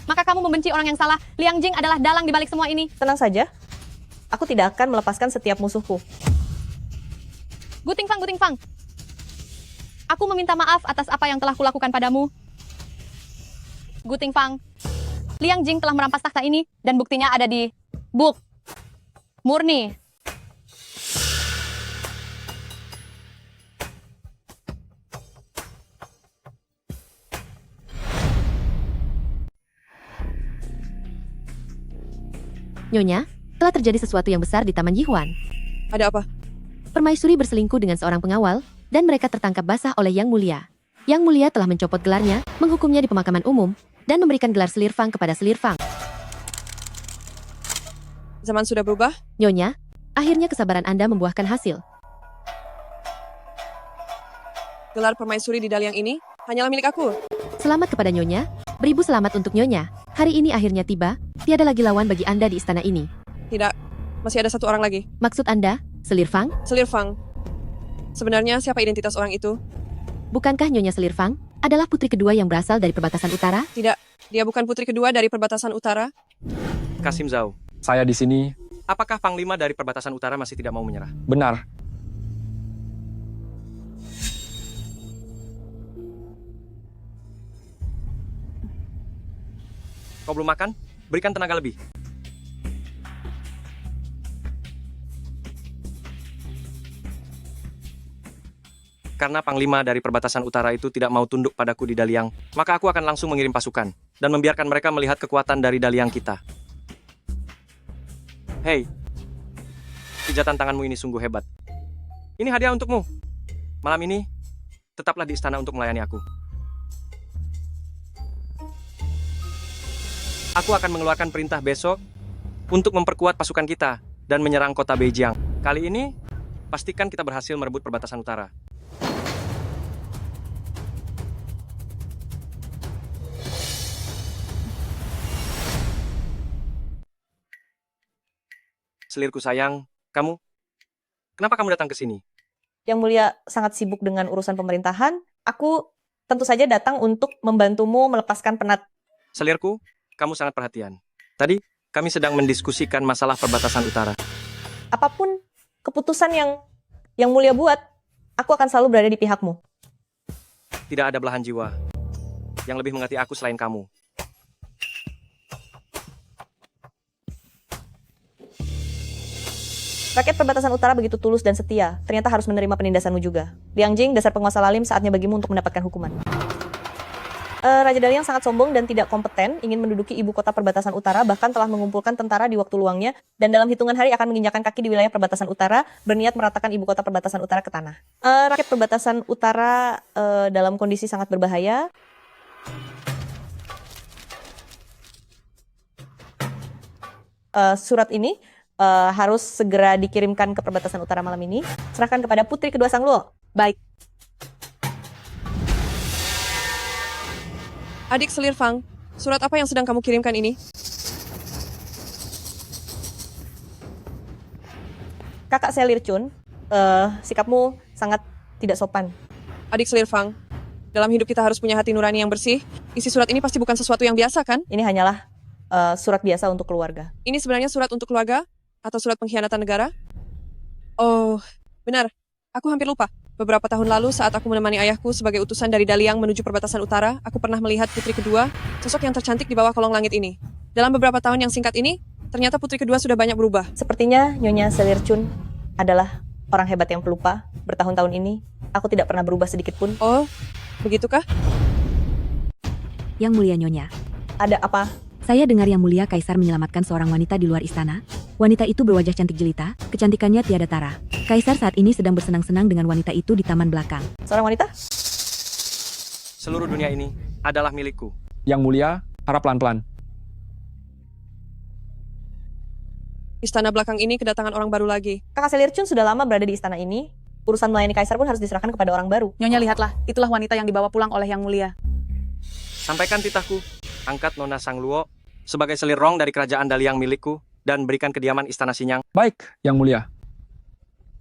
maka kamu membenci orang yang salah. Liang Jing adalah dalang di balik semua ini. Tenang saja, aku tidak akan melepaskan setiap musuhku. Guting Fang. Aku meminta maaf atas apa yang telah kulakukan padamu. Guting Fang, Liang Jing telah merampas takhta ini, dan buktinya ada di Buk Murni. Nyonya, telah terjadi sesuatu yang besar di Taman Yihuan. Ada apa? Permaisuri berselingkuh dengan seorang pengawal, dan mereka tertangkap basah oleh Yang Mulia. Yang Mulia telah mencopot gelarnya, menghukumnya di pemakaman umum, dan memberikan gelar Selir Fang kepada Selir Fang. Zaman sudah berubah? Nyonya, akhirnya kesabaran Anda membuahkan hasil. Gelar permaisuri di Daliang ini hanyalah milik aku. Selamat kepada Nyonya, beribu selamat untuk Nyonya. Hari ini akhirnya tiba, tiada lagi lawan bagi Anda di istana ini. Tidak, masih ada satu orang lagi. Maksud Anda, Selir Fang? Selir Fang. Sebenarnya siapa identitas orang itu? Bukankah Nyonya Selir Fang adalah putri kedua yang berasal dari perbatasan utara? Tidak, dia bukan putri kedua dari perbatasan utara. Kasim Zhao, Saya di sini. apakah Panglima dari perbatasan utara masih tidak mau menyerah? Benar. Kau belum makan? Berikan tenaga lebih. Karena Panglima dari perbatasan utara itu tidak mau tunduk padaku di Daliang, maka aku akan langsung mengirim pasukan dan membiarkan mereka melihat kekuatan dari Daliang kita. Hei, pijatan tanganmu ini sungguh hebat. Ini hadiah untukmu. Malam ini, tetaplah di istana untuk melayani aku. Aku akan mengeluarkan perintah besok untuk memperkuat pasukan kita dan menyerang kota Beijiang. Kali ini, pastikan kita berhasil merebut perbatasan utara. Selirku sayang, kenapa kamu datang ke sini? Yang Mulia sangat sibuk dengan urusan pemerintahan. Aku tentu saja datang untuk membantumu melepaskan penat. Selirku, kamu sangat perhatian. Tadi, kami sedang mendiskusikan masalah perbatasan utara. Apapun keputusan yang Mulia buat, aku akan selalu berada di pihakmu. Tidak ada belahan jiwa yang lebih mengerti aku selain kamu. Rakyat perbatasan utara begitu tulus dan setia, ternyata harus menerima penindasanmu juga. Liang Jing, dasar penguasa lalim, saatnya bagimu untuk mendapatkan hukuman. Raja Daliang sangat sombong dan tidak kompeten, ingin menduduki ibu kota perbatasan utara, bahkan telah mengumpulkan tentara di waktu luangnya, dan dalam hitungan hari akan menginjakan kaki di wilayah perbatasan utara, berniat meratakan ibu kota perbatasan utara ke tanah. Rakyat perbatasan utara dalam kondisi sangat berbahaya. Surat ini harus segera dikirimkan ke perbatasan utara malam ini. Serahkan kepada putri kedua Sang Luo. Baik. Adik Selir Fang, surat apa yang sedang kamu kirimkan ini? Kakak Selir Chun, sikapmu sangat tidak sopan. Adik Selir Fang, dalam hidup kita harus punya hati nurani yang bersih. Isi surat ini pasti bukan sesuatu yang biasa, kan? Ini hanyalah surat biasa untuk keluarga. Ini sebenarnya surat untuk keluarga? Atau surat pengkhianatan negara? Oh, benar. Aku hampir lupa. Beberapa tahun lalu saat aku menemani ayahku sebagai utusan dari Daliang menuju perbatasan utara, aku pernah melihat putri kedua, sosok yang tercantik di bawah kolong langit ini. Dalam beberapa tahun yang singkat ini, ternyata putri kedua sudah banyak berubah. Sepertinya Nyonya Selir Chun adalah orang hebat yang pelupa. Bertahun-tahun ini, aku tidak pernah berubah sedikit pun. Oh, begitukah? Yang Mulia Nyonya. Ada apa? Saya dengar Yang Mulia Kaisar menyelamatkan seorang wanita di luar istana. Wanita itu berwajah cantik jelita, kecantikannya tiada tara. Kaisar saat ini sedang bersenang-senang dengan wanita itu di taman belakang. Seorang wanita? Seluruh dunia ini adalah milikku. Yang Mulia, harap pelan-pelan. Istana belakang ini kedatangan orang baru lagi. Kakak Selir Chun sudah lama berada di istana ini. Urusan melayani Kaisar pun harus diserahkan kepada orang baru. Nyonya lihatlah, itulah wanita yang dibawa pulang oleh Yang Mulia. Sampaikan titahku, angkat Nona Sang Luo sebagai selir rong dari kerajaan Daliang milikku dan berikan kediaman istana Sinyang. Baik, Yang Mulia.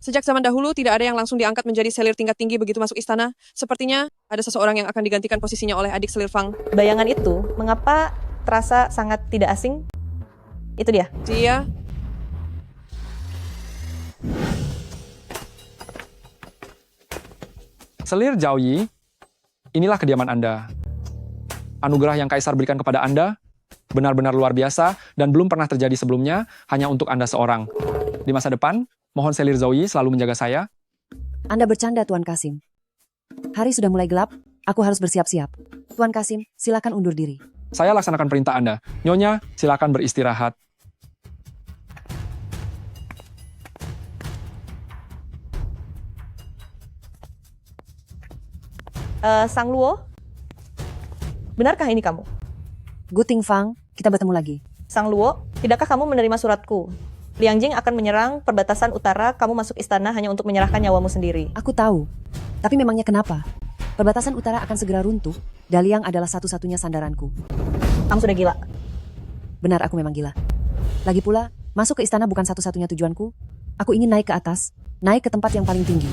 Sejak zaman dahulu, tidak ada yang langsung diangkat menjadi selir tingkat tinggi begitu masuk istana. Sepertinya ada seseorang yang akan digantikan posisinya oleh adik Selir Fang. Bayangan itu, mengapa terasa sangat tidak asing? Itu dia. Dia... Selir Zhao Yi, inilah kediaman Anda. Anugerah yang Kaisar berikan kepada Anda benar-benar luar biasa dan belum pernah terjadi sebelumnya hanya untuk Anda seorang. Di masa depan, mohon Selir Zhao Yi selalu menjaga saya. Anda bercanda, Tuan Kasim. Hari sudah mulai gelap, aku harus bersiap-siap. Tuan Kasim, silakan undur diri. Saya laksanakan perintah Anda. Nyonya, silakan beristirahat. Sang Luo, benarkah ini kamu? Guting Fang, kita bertemu lagi. Sang Luo, tidakkah kamu menerima suratku? Liang Jing akan menyerang perbatasan utara, kamu masuk istana hanya untuk menyerahkan nyawamu sendiri. Aku tahu, tapi memangnya kenapa? Perbatasan utara akan segera runtuh. Daliang adalah satu-satunya sandaranku. Kamu sudah gila. Benar, aku memang gila. Lagi pula, masuk ke istana bukan satu-satunya tujuanku. Aku ingin naik ke atas, naik ke tempat yang paling tinggi.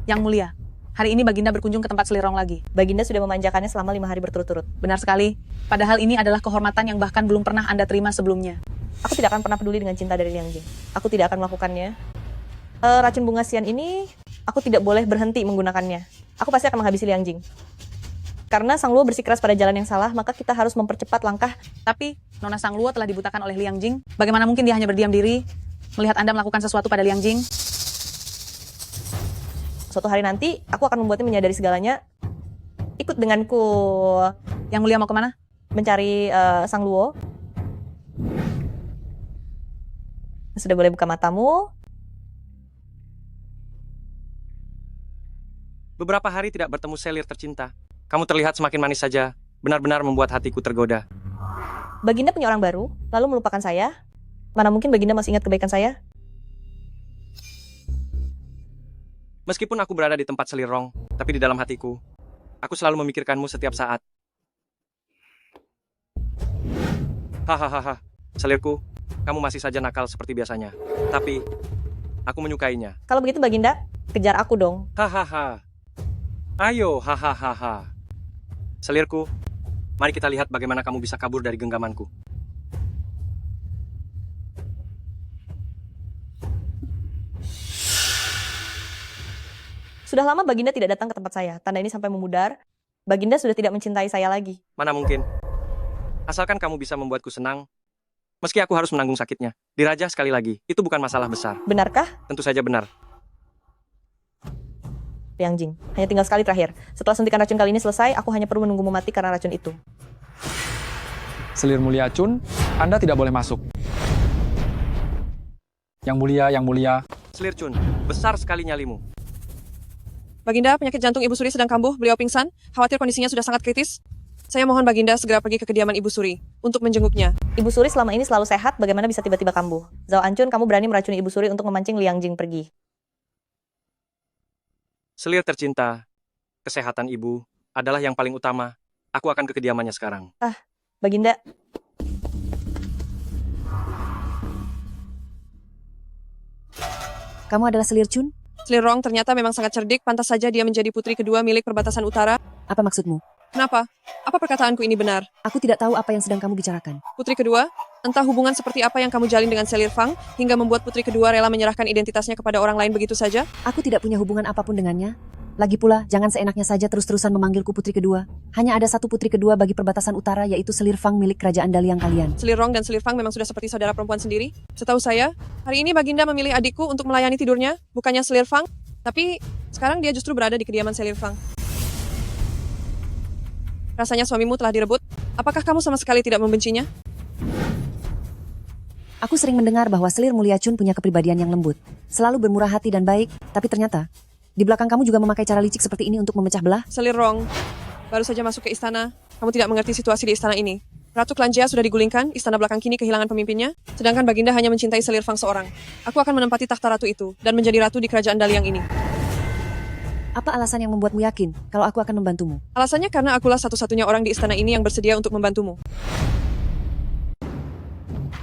Yang mulia, hari ini Baginda berkunjung ke tempat Selirong lagi. Baginda sudah memanjakannya selama 5 hari berturut-turut. Benar sekali. Padahal ini adalah kehormatan yang bahkan belum pernah Anda terima sebelumnya. Aku tidak akan pernah peduli dengan cinta dari Liang Jing. Aku tidak akan melakukannya. Racun bunga sian ini, aku tidak boleh berhenti menggunakannya. Aku pasti akan menghabisi Liang Jing. Karena Sang Luo bersikeras pada jalan yang salah, maka kita harus mempercepat langkah. Tapi, Nona Sang Luo telah dibutakan oleh Liang Jing. Bagaimana mungkin dia hanya berdiam diri, melihat Anda melakukan sesuatu pada Liang Jing? Suatu hari nanti, aku akan membuatnya menyadari segalanya. Ikut denganku. Yang mulia mau kemana? Mencari Sang Luo. Sudah boleh buka matamu. Beberapa hari tidak bertemu Selir tercinta. Kamu terlihat semakin manis saja. Benar-benar membuat hatiku tergoda. Baginda punya orang baru, lalu melupakan saya. Mana mungkin Baginda masih ingat kebaikan saya? Meskipun aku berada di tempat Selirong, tapi di dalam hatiku, aku selalu memikirkanmu setiap saat. Hahaha, Selirku, kamu masih saja nakal seperti biasanya. Tapi, aku menyukainya. Kalau begitu Baginda, kejar aku dong. Hahaha. Ayo, hahaha. Selirku, mari kita lihat bagaimana kamu bisa kabur dari genggamanku. Sudah lama Baginda tidak datang ke tempat saya. Tanda ini sampai memudar. Baginda sudah tidak mencintai saya lagi. Mana mungkin. Asalkan kamu bisa membuatku senang, meski aku harus menanggung sakitnya. Dirajah sekali lagi, itu bukan masalah besar. Benarkah? Tentu saja benar. Liang Jing, hanya tinggal sekali terakhir. Setelah suntikan racun kali ini selesai, aku hanya perlu menunggumu mati karena racun itu. Selir Mulia Chun, Anda tidak boleh masuk. Yang mulia. Selir Chun, besar sekali nyalimu. Baginda, penyakit jantung Ibu Suri sedang kambuh, beliau pingsan, khawatir kondisinya sudah sangat kritis. Saya mohon Baginda segera pergi ke kediaman Ibu Suri untuk menjenguknya. Ibu Suri selama ini selalu sehat, bagaimana bisa tiba-tiba kambuh? Zhao Anchun, kamu berani meracuni Ibu Suri untuk memancing Liang Jing pergi. Selir tercinta, kesehatan ibu adalah yang paling utama. Aku akan ke kediamannya sekarang. Baginda. Kamu adalah Selir Chun? Selirong ternyata memang sangat cerdik, pantas saja dia menjadi putri kedua milik perbatasan utara. Apa maksudmu? Kenapa? Apa perkataanku ini benar? Aku tidak tahu apa yang sedang kamu bicarakan. Putri kedua? Entah hubungan seperti apa yang kamu jalin dengan Selir Fang, hingga membuat putri kedua rela menyerahkan identitasnya kepada orang lain begitu saja? Aku tidak punya hubungan apapun dengannya. Lagi pula, jangan seenaknya saja terus-terusan memanggilku putri kedua. Hanya ada satu putri kedua bagi perbatasan utara, yaitu Selir Fang milik kerajaan Daliang kalian. Selirong dan Selir Fang memang sudah seperti saudara perempuan sendiri. Setahu saya, hari ini Baginda memilih adikku untuk melayani tidurnya, bukannya Selir Fang. Tapi, sekarang dia justru berada di kediaman Selir Fang. Rasanya suamimu telah direbut. Apakah kamu sama sekali tidak membencinya? Aku sering mendengar bahwa Selir Mulia Chun punya kepribadian yang lembut. Selalu bermurah hati dan baik, tapi ternyata di belakang kamu juga memakai cara licik seperti ini untuk memecah belah. Selirong, baru saja masuk ke istana. Kamu tidak mengerti situasi di istana ini. Ratu Klanjia sudah digulingkan, istana belakang kini kehilangan pemimpinnya, sedangkan Baginda hanya mencintai Selir Fang seorang. Aku akan menempati takhta ratu itu, dan menjadi ratu di kerajaan Daliang ini. Apa alasan yang membuatmu yakin kalau aku akan membantumu? Alasannya karena akulah satu-satunya orang di istana ini yang bersedia untuk membantumu.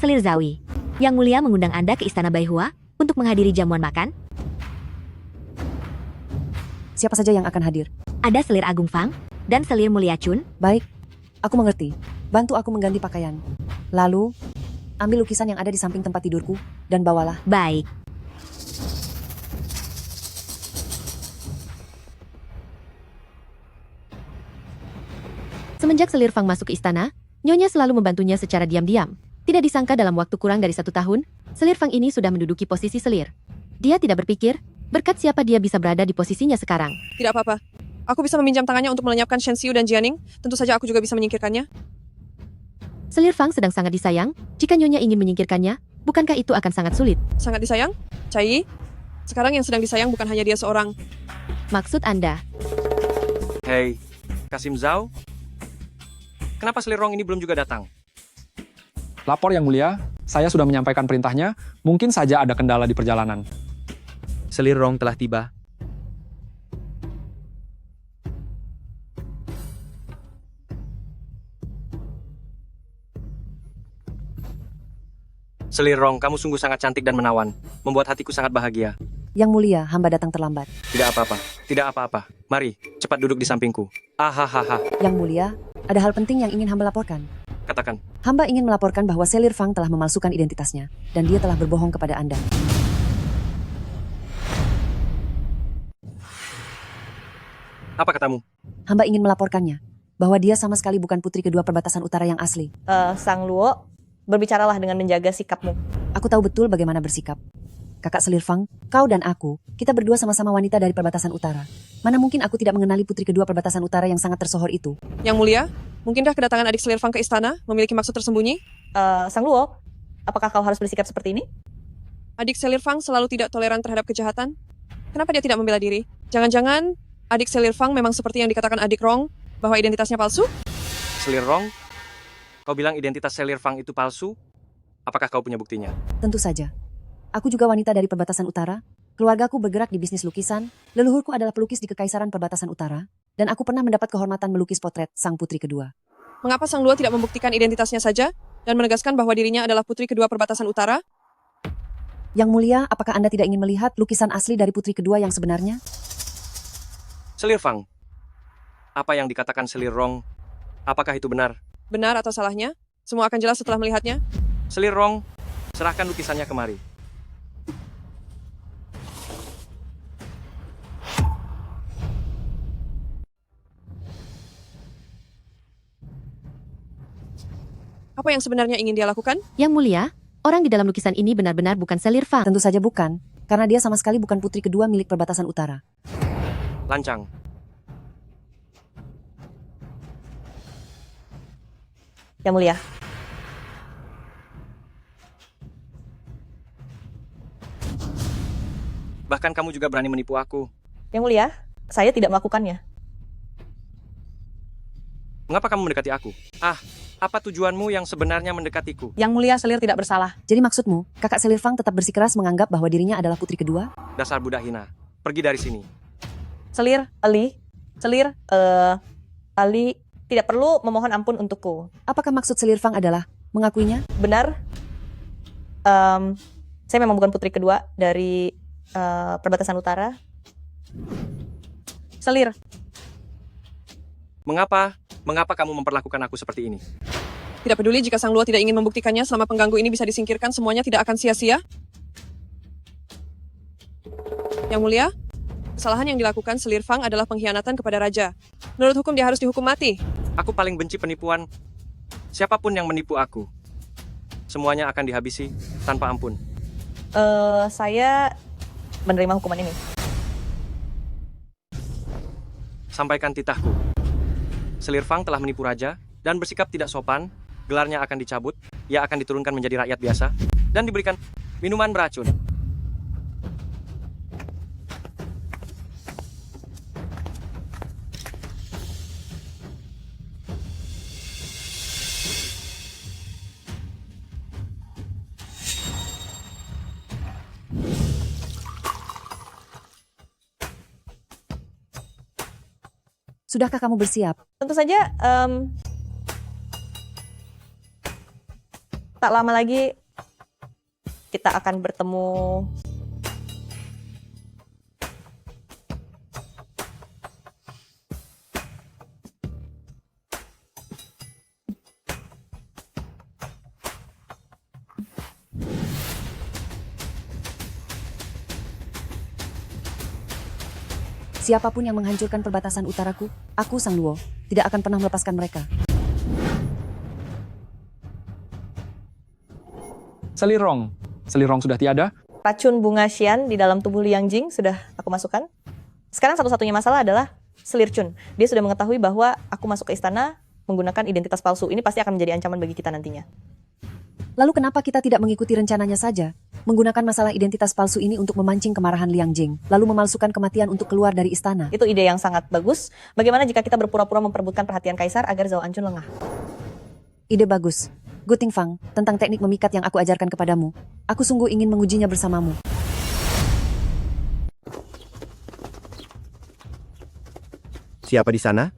Selir Zawi, Yang Mulia mengundang Anda ke Istana Baihua untuk menghadiri jamuan makan. Siapa saja yang akan hadir? Ada Selir Agung Fang dan Selir Mulia Chun. Baik, aku mengerti. Bantu aku mengganti pakaian. Lalu, ambil lukisan yang ada di samping tempat tidurku dan bawalah. Baik. Semenjak Selir Fang masuk ke istana, Nyonya selalu membantunya secara diam-diam. Tidak disangka dalam waktu kurang dari 1 tahun, Selir Fang ini sudah menduduki posisi Selir. Dia tidak berpikir, berkat siapa dia bisa berada di posisinya sekarang. Tidak apa-apa. Aku bisa meminjam tangannya untuk melenyapkan Shen Xiu dan Jianing. Tentu saja aku juga bisa menyingkirkannya. Selir Fang sedang sangat disayang. Jika Nyonya ingin menyingkirkannya, bukankah itu akan sangat sulit? Sangat disayang? Cai, sekarang yang sedang disayang bukan hanya dia seorang. Maksud Anda? Hei, Kasim Zhao. Kenapa Selirong ini belum juga datang? Lapor Yang Mulia, saya sudah menyampaikan perintahnya, mungkin saja ada kendala di perjalanan. Selirong telah tiba. Selir Rong, kamu sungguh sangat cantik dan menawan. Membuat hatiku sangat bahagia. Yang mulia, hamba datang terlambat. Tidak apa-apa, tidak apa-apa. Mari, cepat duduk di sampingku. Ahahaha. Yang mulia, ada hal penting yang ingin hamba laporkan. Katakan. Hamba ingin melaporkan bahwa Selir Fang telah memalsukan identitasnya, dan dia telah berbohong kepada Anda. Apa katamu? Hamba ingin melaporkannya, bahwa dia sama sekali bukan putri kedua perbatasan utara yang asli. Sang Luo, berbicaralah dengan menjaga sikapmu. Aku tahu betul bagaimana bersikap. Kakak Selir Fang, kau dan aku, kita berdua sama-sama wanita dari perbatasan utara. Mana mungkin aku tidak mengenali putri kedua perbatasan utara yang sangat tersohor itu? Yang mulia, mungkinkah kedatangan adik Selir Fang ke istana memiliki maksud tersembunyi? Sang Luo, apakah kau harus bersikap seperti ini? Adik Selir Fang selalu tidak toleran terhadap kejahatan. Kenapa dia tidak membela diri? Jangan-jangan adik Selir Fang memang seperti yang dikatakan adik Rong, bahwa identitasnya palsu? Selir Rong? Kau bilang identitas Selir Fang itu palsu? Apakah kau punya buktinya? Tentu saja. Aku juga wanita dari perbatasan utara. Keluargaku bergerak di bisnis lukisan. Leluhurku adalah pelukis di Kekaisaran Perbatasan Utara. Dan aku pernah mendapat kehormatan melukis potret sang putri kedua. Mengapa Sang Luo tidak membuktikan identitasnya saja dan menegaskan bahwa dirinya adalah putri kedua perbatasan utara? Yang mulia, apakah Anda tidak ingin melihat lukisan asli dari putri kedua yang sebenarnya? Selir Fang, apa yang dikatakan Selir Rong, apakah itu benar? Benar atau salahnya? Semua akan jelas setelah melihatnya. Selir Rong, serahkan lukisannya kemari. Apa yang sebenarnya ingin dia lakukan? Yang mulia, orang di dalam lukisan ini benar-benar bukan Selir Fang. Tentu saja bukan, karena dia sama sekali bukan putri kedua milik perbatasan utara. Lancang. Yang mulia. Bahkan kamu juga berani menipu aku. Yang mulia, saya tidak melakukannya. Mengapa kamu mendekati aku? Apa tujuanmu yang sebenarnya mendekatiku? Yang mulia, Selir tidak bersalah. Jadi maksudmu, kakak Selir Fang tetap bersikeras menganggap bahwa dirinya adalah putri kedua? Dasar budak hina. Pergi dari sini. Selir, Ali, Selir, Ali tidak perlu memohon ampun untukku. Apakah maksud Selir Fang adalah mengakuinya? Benar. Saya memang bukan putri kedua dari perbatasan utara. Selir. Mengapa kamu memperlakukan aku seperti ini? Tidak peduli jika Sang Luo tidak ingin membuktikannya selama pengganggu ini bisa disingkirkan, semuanya tidak akan sia-sia. Yang mulia, kesalahan yang dilakukan Selir Fang adalah pengkhianatan kepada raja. Menurut hukum dia harus dihukum mati. Aku paling benci penipuan. Siapapun yang menipu aku, semuanya akan dihabisi tanpa ampun. Saya menerima hukuman ini. Sampaikan titahku. Selir Fang telah menipu raja dan bersikap tidak sopan. Gelarnya akan dicabut. Ia akan diturunkan menjadi rakyat biasa dan diberikan minuman beracun. Sudahkah kamu bersiap? Tentu saja, tak lama lagi kita akan bertemu. Siapapun yang menghancurkan perbatasan utaraku, aku Sang Luo, tidak akan pernah melepaskan mereka. Selir Rong. Selir Rong sudah tiada. Racun bunga Xian di dalam tubuh Liang Jing sudah aku masukkan. Sekarang satu-satunya masalah adalah Selir Chun. Dia sudah mengetahui bahwa aku masuk ke istana menggunakan identitas palsu. Ini pasti akan menjadi ancaman bagi kita nantinya. Lalu kenapa kita tidak mengikuti rencananya saja? Menggunakan masalah identitas palsu ini untuk memancing kemarahan Liang Jing, lalu memalsukan kematian untuk keluar dari istana. Itu ide yang sangat bagus. Bagaimana jika kita berpura-pura memperebutkan perhatian Kaisar agar Zhao Anjun lengah? Ide bagus. Guting Fang, tentang teknik memikat yang aku ajarkan kepadamu. Aku sungguh ingin mengujinya bersamamu. Siapa di sana?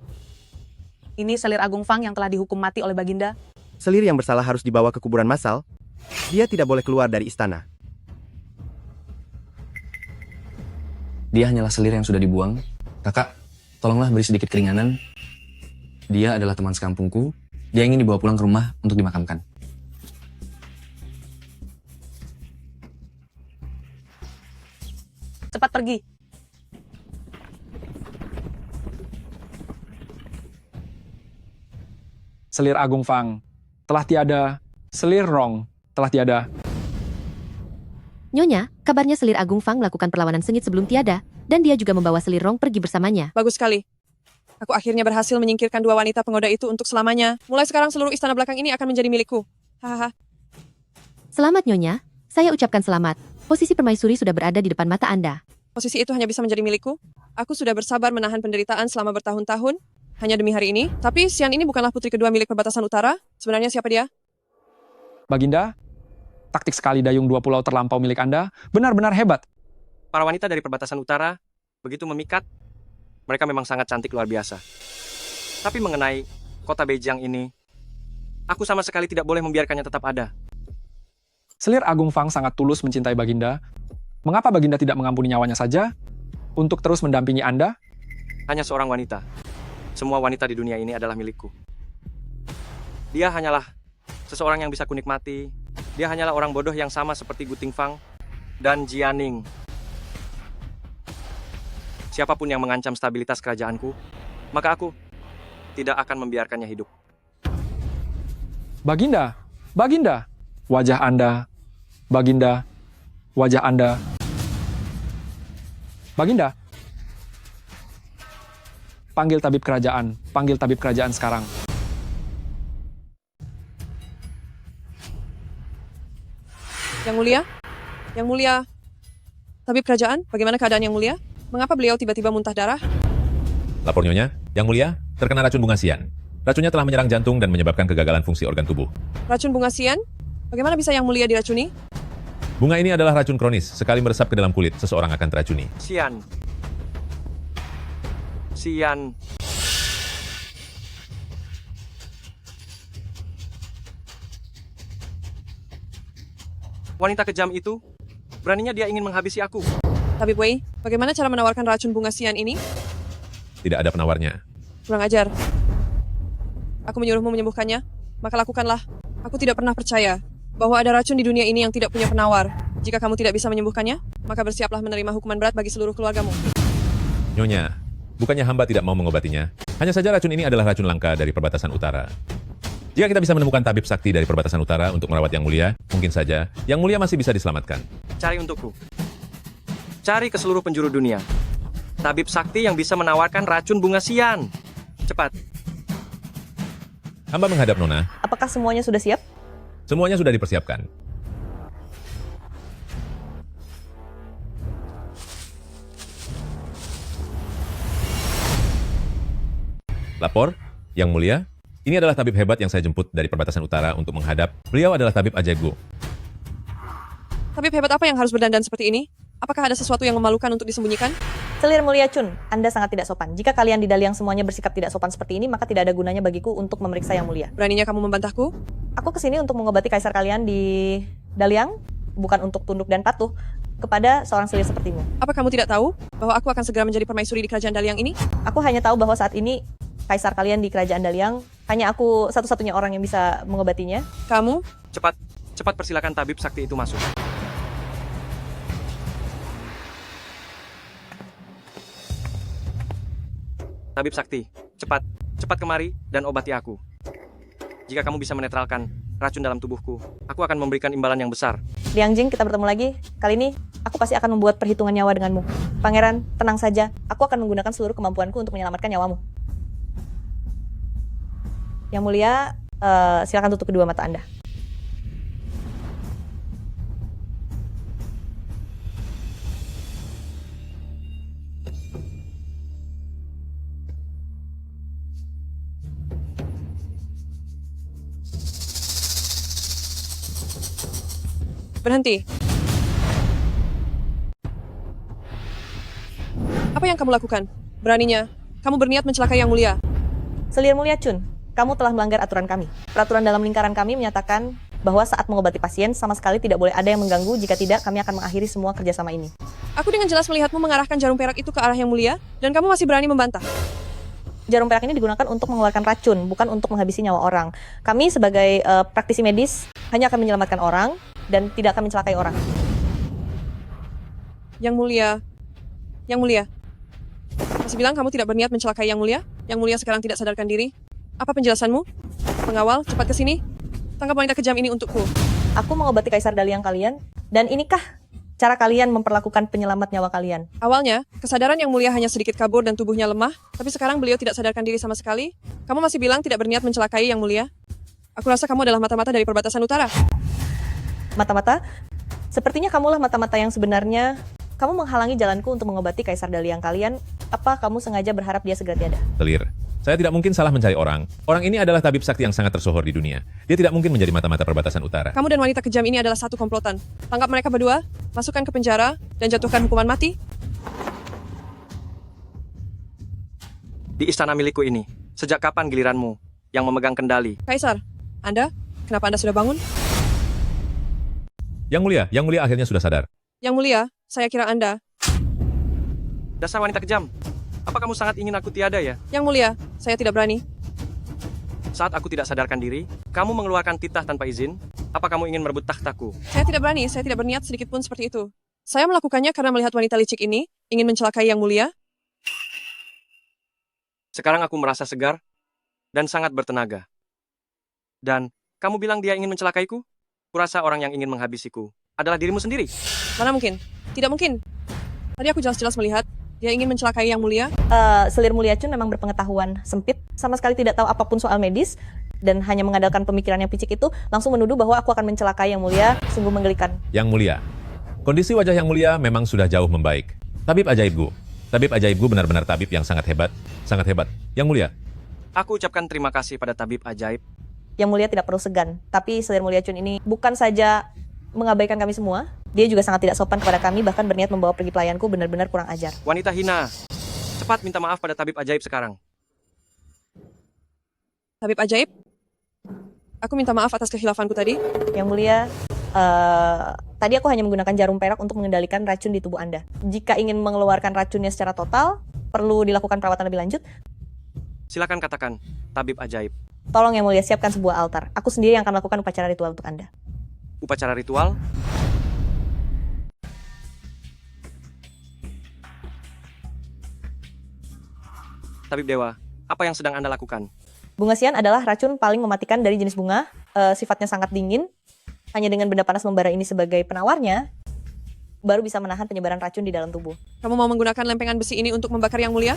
Ini Selir Agung Fang yang telah dihukum mati oleh Baginda. Selir yang bersalah harus dibawa ke kuburan massal. Dia tidak boleh keluar dari istana. Dia hanyalah selir yang sudah dibuang. Kakak, tolonglah beri sedikit keringanan. Dia adalah teman sekampungku. Dia ingin dibawa pulang ke rumah untuk dimakamkan. Cepat pergi. Selir Agung Fang telah tiada. Selir Rong telah tiada. Nyonya, kabarnya Selir Agung Fang melakukan perlawanan sengit sebelum tiada, dan dia juga membawa Selir Rong pergi bersamanya. Bagus sekali. Aku akhirnya berhasil menyingkirkan dua wanita penggoda itu untuk selamanya. Mulai sekarang seluruh istana belakang ini akan menjadi milikku. Hahaha. Selamat Nyonya, saya ucapkan selamat. Posisi permaisuri sudah berada di depan mata Anda. Posisi itu hanya bisa menjadi milikku. Aku sudah bersabar menahan penderitaan selama bertahun-tahun, hanya demi hari ini. Tapi Xian ini bukanlah putri kedua milik perbatasan utara. Sebenarnya siapa dia? Baginda, taktik sekali dayung dua pulau terlampau milik Anda benar-benar hebat. Para wanita dari perbatasan utara begitu memikat. Mereka memang sangat cantik luar biasa. Tapi mengenai kota Beijing ini, aku sama sekali tidak boleh membiarkannya tetap ada. Selir Agung Fang sangat tulus mencintai Baginda. Mengapa Baginda tidak mengampuni nyawanya saja untuk terus mendampingi Anda? Hanya seorang wanita. Semua wanita di dunia ini adalah milikku. Dia hanyalah seseorang yang bisa kunikmati. Dia hanyalah orang bodoh yang sama seperti Gu Tingfang dan Jianing. Siapapun yang mengancam stabilitas kerajaanku, maka aku tidak akan membiarkannya hidup. Baginda, Baginda, wajah Anda, Baginda, wajah Anda. Baginda, panggil tabib kerajaan sekarang. Yang mulia, tabib kerajaan, bagaimana keadaan Yang Mulia? Mengapa beliau tiba-tiba muntah darah? Lapor Nyonya, Yang Mulia, terkena racun bunga sian. Racunnya telah menyerang jantung dan menyebabkan kegagalan fungsi organ tubuh. Racun bunga sian? Bagaimana bisa Yang Mulia diracuni? Bunga ini adalah racun kronis, sekali meresap ke dalam kulit, seseorang akan teracuni. Sian. Wanita kejam itu, beraninya dia ingin menghabisi aku. Tabib Wei, bagaimana cara menawarkan racun bunga sian ini? Tidak ada penawarnya. Kurang ajar. Aku menyuruhmu menyembuhkannya, maka lakukanlah. Aku tidak pernah percaya bahwa ada racun di dunia ini yang tidak punya penawar. Jika kamu tidak bisa menyembuhkannya, maka bersiaplah menerima hukuman berat bagi seluruh keluargamu. Nyonya, bukannya hamba tidak mau mengobatinya. Hanya saja racun ini adalah racun langka dari perbatasan utara. Jika kita bisa menemukan tabib sakti dari perbatasan utara untuk merawat Yang Mulia, mungkin saja Yang Mulia masih bisa diselamatkan. Cari untukku. Cari ke seluruh penjuru dunia. Tabib sakti yang bisa menawarkan racun bunga sian. Cepat. Hamba menghadap Nona. Apakah semuanya sudah siap? Semuanya sudah dipersiapkan. Lapor, Yang Mulia. Ini adalah tabib hebat yang saya jemput dari perbatasan utara untuk menghadap. Beliau adalah tabib ajaib Gu. Tabib hebat apa yang harus berdandan seperti ini? Apakah ada sesuatu yang memalukan untuk disembunyikan? Selir Mulia Chun, Anda sangat tidak sopan. Jika kalian di Daliang semuanya bersikap tidak sopan seperti ini, maka tidak ada gunanya bagiku untuk memeriksa Yang Mulia. Beraninya kamu membantahku? Aku kesini untuk mengobati kaisar kalian di Daliang, bukan untuk tunduk dan patuh kepada seorang selir sepertimu. Apa kamu tidak tahu bahwa aku akan segera menjadi permaisuri di kerajaan Daliang ini? Aku hanya tahu bahwa saat ini kaisar kalian di kerajaan Daliang, hanya aku satu-satunya orang yang bisa mengobatinya. Kamu? Cepat persilakan tabib sakti itu masuk. Tabib sakti, cepat kemari dan obati aku. Jika kamu bisa menetralkan racun dalam tubuhku, aku akan memberikan imbalan yang besar. Liang Jing, kita bertemu lagi. Kali ini, aku pasti akan membuat perhitungan nyawa denganmu. Pangeran, tenang saja. Aku akan menggunakan seluruh kemampuanku untuk menyelamatkan nyawamu. Yang Mulia, silakan tutup kedua mata Anda. Berhenti. Apa yang kamu lakukan? Beraninya, kamu berniat mencelakai Yang Mulia. Selir Mulia Chun, kamu telah melanggar aturan kami. Peraturan dalam lingkaran kami menyatakan bahwa saat mengobati pasien sama sekali tidak boleh ada yang mengganggu, jika tidak kami akan mengakhiri semua kerjasama ini. Aku dengan jelas melihatmu mengarahkan jarum perak itu ke arah Yang Mulia, dan kamu masih berani membantah. Jarum perak ini digunakan untuk mengeluarkan racun, bukan untuk menghabisi nyawa orang. Kami sebagai praktisi medis hanya akan menyelamatkan orang dan tidak akan mencelakai orang. Yang Mulia, masih bilang kamu tidak berniat mencelakai Yang Mulia? Yang Mulia sekarang tidak sadarkan diri. Apa penjelasanmu? Pengawal, cepat ke sini. Tangkap wanita kejam ini untukku. Aku mengobati Kaisar Daliang kalian, dan inikah cara kalian memperlakukan penyelamat nyawa kalian? Awalnya, kesadaran Yang Mulia hanya sedikit kabur dan tubuhnya lemah, tapi sekarang beliau tidak sadarkan diri sama sekali. Kamu masih bilang tidak berniat mencelakai Yang Mulia? Aku rasa kamu adalah mata-mata dari perbatasan utara. Mata-mata? Sepertinya kamulah mata-mata yang sebenarnya. Kamu menghalangi jalanku untuk mengobati Kaisar Daliang kalian. Apa kamu sengaja berharap dia segera tiada? Selir, saya tidak mungkin salah mencari orang. Orang ini adalah tabib sakti yang sangat tersohor di dunia. Dia tidak mungkin menjadi mata-mata perbatasan utara. Kamu dan wanita kejam ini adalah satu komplotan. Tangkap mereka berdua, masukkan ke penjara, dan jatuhkan hukuman mati. Di istana milikku ini, sejak kapan giliranmu yang memegang kendali? Kaisar, kenapa Anda sudah bangun? Yang Mulia akhirnya sudah sadar. Yang Mulia, saya kira Anda. Dasar wanita kejam. Apa kamu sangat ingin aku tiada ya? Yang Mulia, saya tidak berani. Saat aku tidak sadarkan diri, kamu mengeluarkan titah tanpa izin. Apa kamu ingin merebut tahtaku? Saya tidak berani, saya tidak berniat sedikit pun seperti itu. Saya melakukannya karena melihat wanita licik ini, ingin mencelakai Yang Mulia. Sekarang aku merasa segar dan sangat bertenaga. Dan kamu bilang dia ingin mencelakaiku? Kurasa orang yang ingin menghabisiku adalah dirimu sendiri. Mana mungkin? Tidak mungkin. Tadi aku jelas-jelas melihat dia ingin mencelakai Yang Mulia. Selir Mulia Chun memang berpengetahuan sempit, sama sekali tidak tahu apapun soal medis, dan hanya mengandalkan pemikiran yang picik itu, langsung menuduh bahwa aku akan mencelakai Yang Mulia. Sungguh menggelikan. Yang Mulia, kondisi wajah Yang Mulia memang sudah jauh membaik. Tabib ajaibku benar-benar tabib yang sangat hebat. Sangat hebat. Yang Mulia. Aku ucapkan terima kasih pada tabib ajaib. Yang Mulia tidak perlu segan, tapi Selir Mulia Chun ini bukan saja mengabaikan kami semua, dia juga sangat tidak sopan kepada kami, bahkan berniat membawa pergi pelayanku, benar-benar kurang ajar. Wanita hina, cepat minta maaf pada tabib ajaib sekarang. Tabib ajaib? Aku minta maaf atas kehilafanku tadi. Yang Mulia, tadi aku hanya menggunakan jarum perak untuk mengendalikan racun di tubuh Anda. Jika ingin mengeluarkan racunnya secara total, perlu dilakukan perawatan lebih lanjut. Silakan katakan, tabib ajaib. Tolong Yang Mulia siapkan sebuah altar. Aku sendiri yang akan melakukan upacara ritual untuk Anda. Upacara ritual? Tabib Dewa, apa yang sedang Anda lakukan? Bunga sian adalah racun paling mematikan dari jenis bunga. Sifatnya sangat dingin. Hanya dengan benda panas membara ini sebagai penawarnya, baru bisa menahan penyebaran racun di dalam tubuh. Kamu mau menggunakan lempengan besi ini untuk membakar Yang Mulia?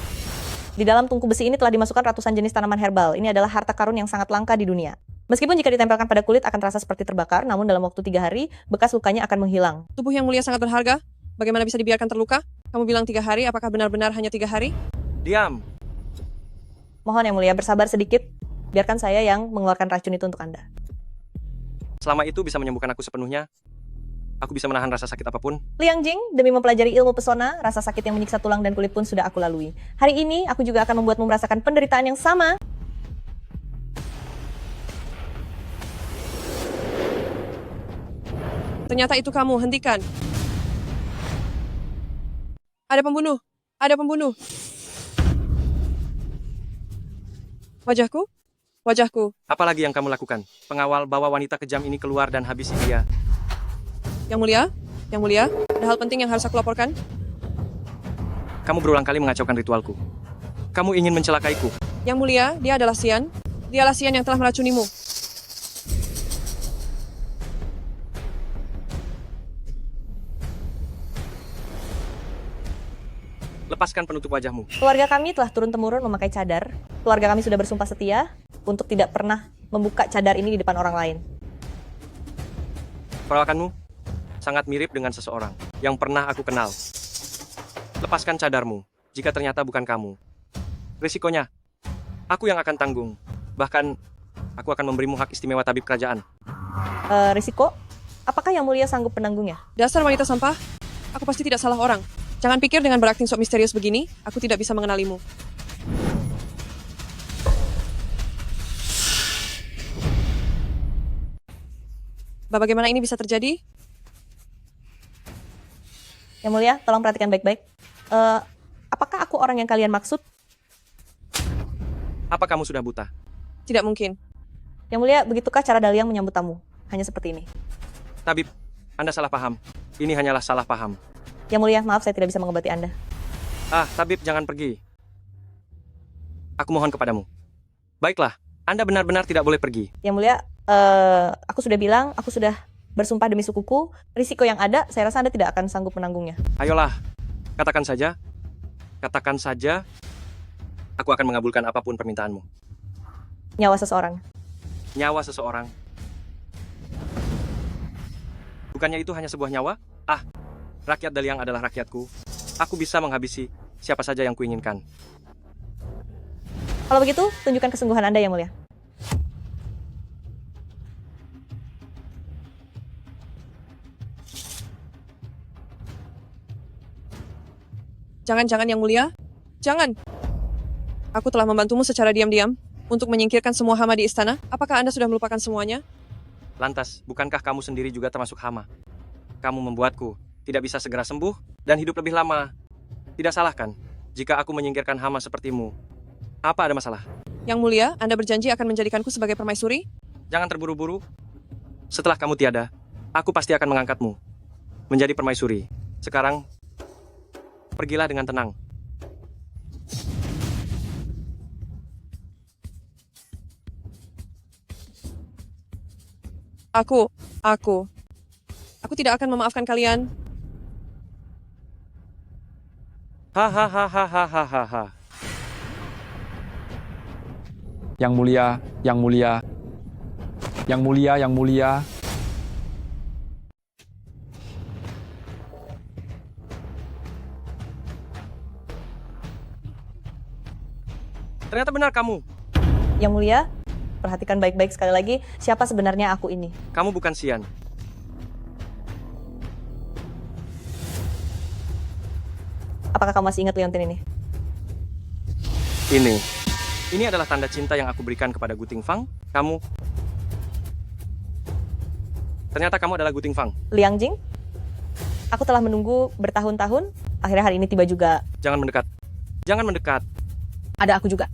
Di dalam tungku besi ini telah dimasukkan ratusan jenis tanaman herbal. Ini adalah harta karun yang sangat langka di dunia. Meskipun jika ditempelkan pada kulit akan terasa seperti terbakar, namun dalam waktu 3 hari, bekas lukanya akan menghilang. Tubuh Yang Mulia sangat berharga. Bagaimana bisa dibiarkan terluka? Kamu bilang 3 hari, apakah benar-benar hanya 3 hari? Diam. Mohon Yang Mulia bersabar sedikit. Biarkan saya yang mengeluarkan racun itu untuk Anda. Selama itu bisa menyembuhkan aku sepenuhnya. Aku bisa menahan rasa sakit apapun. Liang Jing, demi mempelajari ilmu pesona, rasa sakit yang menyiksa tulang dan kulit pun sudah aku lalui. Hari ini, aku juga akan membuatmu merasakan penderitaan yang sama. Ternyata itu kamu, hentikan. Ada pembunuh, ada pembunuh. Wajahku. Apalagi yang kamu lakukan? Pengawal bawa wanita kejam ini keluar dan habisi dia. Yang Mulia, ada hal penting yang harus aku laporkan. Kamu berulang kali mengacaukan ritualku. Kamu ingin mencelakaiku. Yang Mulia, dia adalah Sian. Dialah Sian yang telah meracunimu. Lepaskan penutup wajahmu. Keluarga kami telah turun-temurun memakai cadar. Keluarga kami sudah bersumpah setia untuk tidak pernah membuka cadar ini di depan orang lain. Perawakanmu sangat mirip dengan seseorang yang pernah aku kenal. Lepaskan cadarmu jika ternyata bukan kamu. Risikonya, aku yang akan tanggung. Bahkan, aku akan memberimu hak istimewa tabib kerajaan. Risiko? Apakah Yang Mulia sanggup penanggungnya? Dasar wanita sampah, aku pasti tidak salah orang. Jangan pikir dengan berakting sok misterius begini, aku tidak bisa mengenalimu. Bagaimana ini bisa terjadi? Yang mulia, tolong perhatikan baik-baik. Apakah aku orang yang kalian maksud? Apa kamu sudah buta? Tidak mungkin. Yang mulia, begitukah cara Daliang menyambut tamu? Hanya seperti ini. Tabib, Anda salah paham. Ini hanyalah salah paham. Yang mulia, maaf saya tidak bisa mengobati Anda. Tabib, jangan pergi. Aku mohon kepadamu. Baiklah, Anda benar-benar tidak boleh pergi. Yang mulia, aku sudah bilang, aku sudah bersumpah demi sukuku. Risiko yang ada, saya rasa Anda tidak akan sanggup menanggungnya. Ayolah, katakan saja. Katakan saja. Aku akan mengabulkan apapun permintaanmu. Nyawa seseorang. Nyawa seseorang. Bukannya itu hanya sebuah nyawa? Rakyat Daliang adalah rakyatku. Aku bisa menghabisi siapa saja yang kuinginkan. Kalau begitu, tunjukkan kesungguhan Anda, Yang mulia. Jangan, Yang mulia. Jangan. Aku telah membantumu secara diam-diam untuk menyingkirkan semua hama di istana. Apakah Anda sudah melupakan semuanya? Lantas, bukankah kamu sendiri juga termasuk hama? Kamu membuatku tidak bisa segera sembuh dan hidup lebih lama. Tidak salah kan jika aku menyingkirkan hama sepertimu? Apa ada masalah? Yang mulia, Anda berjanji akan menjadikanku sebagai permaisuri? Jangan terburu-buru. Setelah kamu tiada, aku pasti akan mengangkatmu menjadi permaisuri. Sekarang, pergilah dengan tenang. Aku tidak akan memaafkan kalian. Hahaha. Yang mulia, yang mulia. Yang mulia, yang mulia. Ternyata benar kamu. Yang mulia, perhatikan baik-baik sekali lagi, siapa sebenarnya aku ini. Kamu bukan Xian. Apakah kamu masih ingat liontin ini? Ini adalah tanda cinta yang aku berikan kepada Guting Fang. Ternyata kamu adalah Guting Fang. Liang Jing, aku telah menunggu bertahun-tahun, akhirnya hari ini tiba juga. Jangan mendekat. Jangan mendekat. Ada aku juga.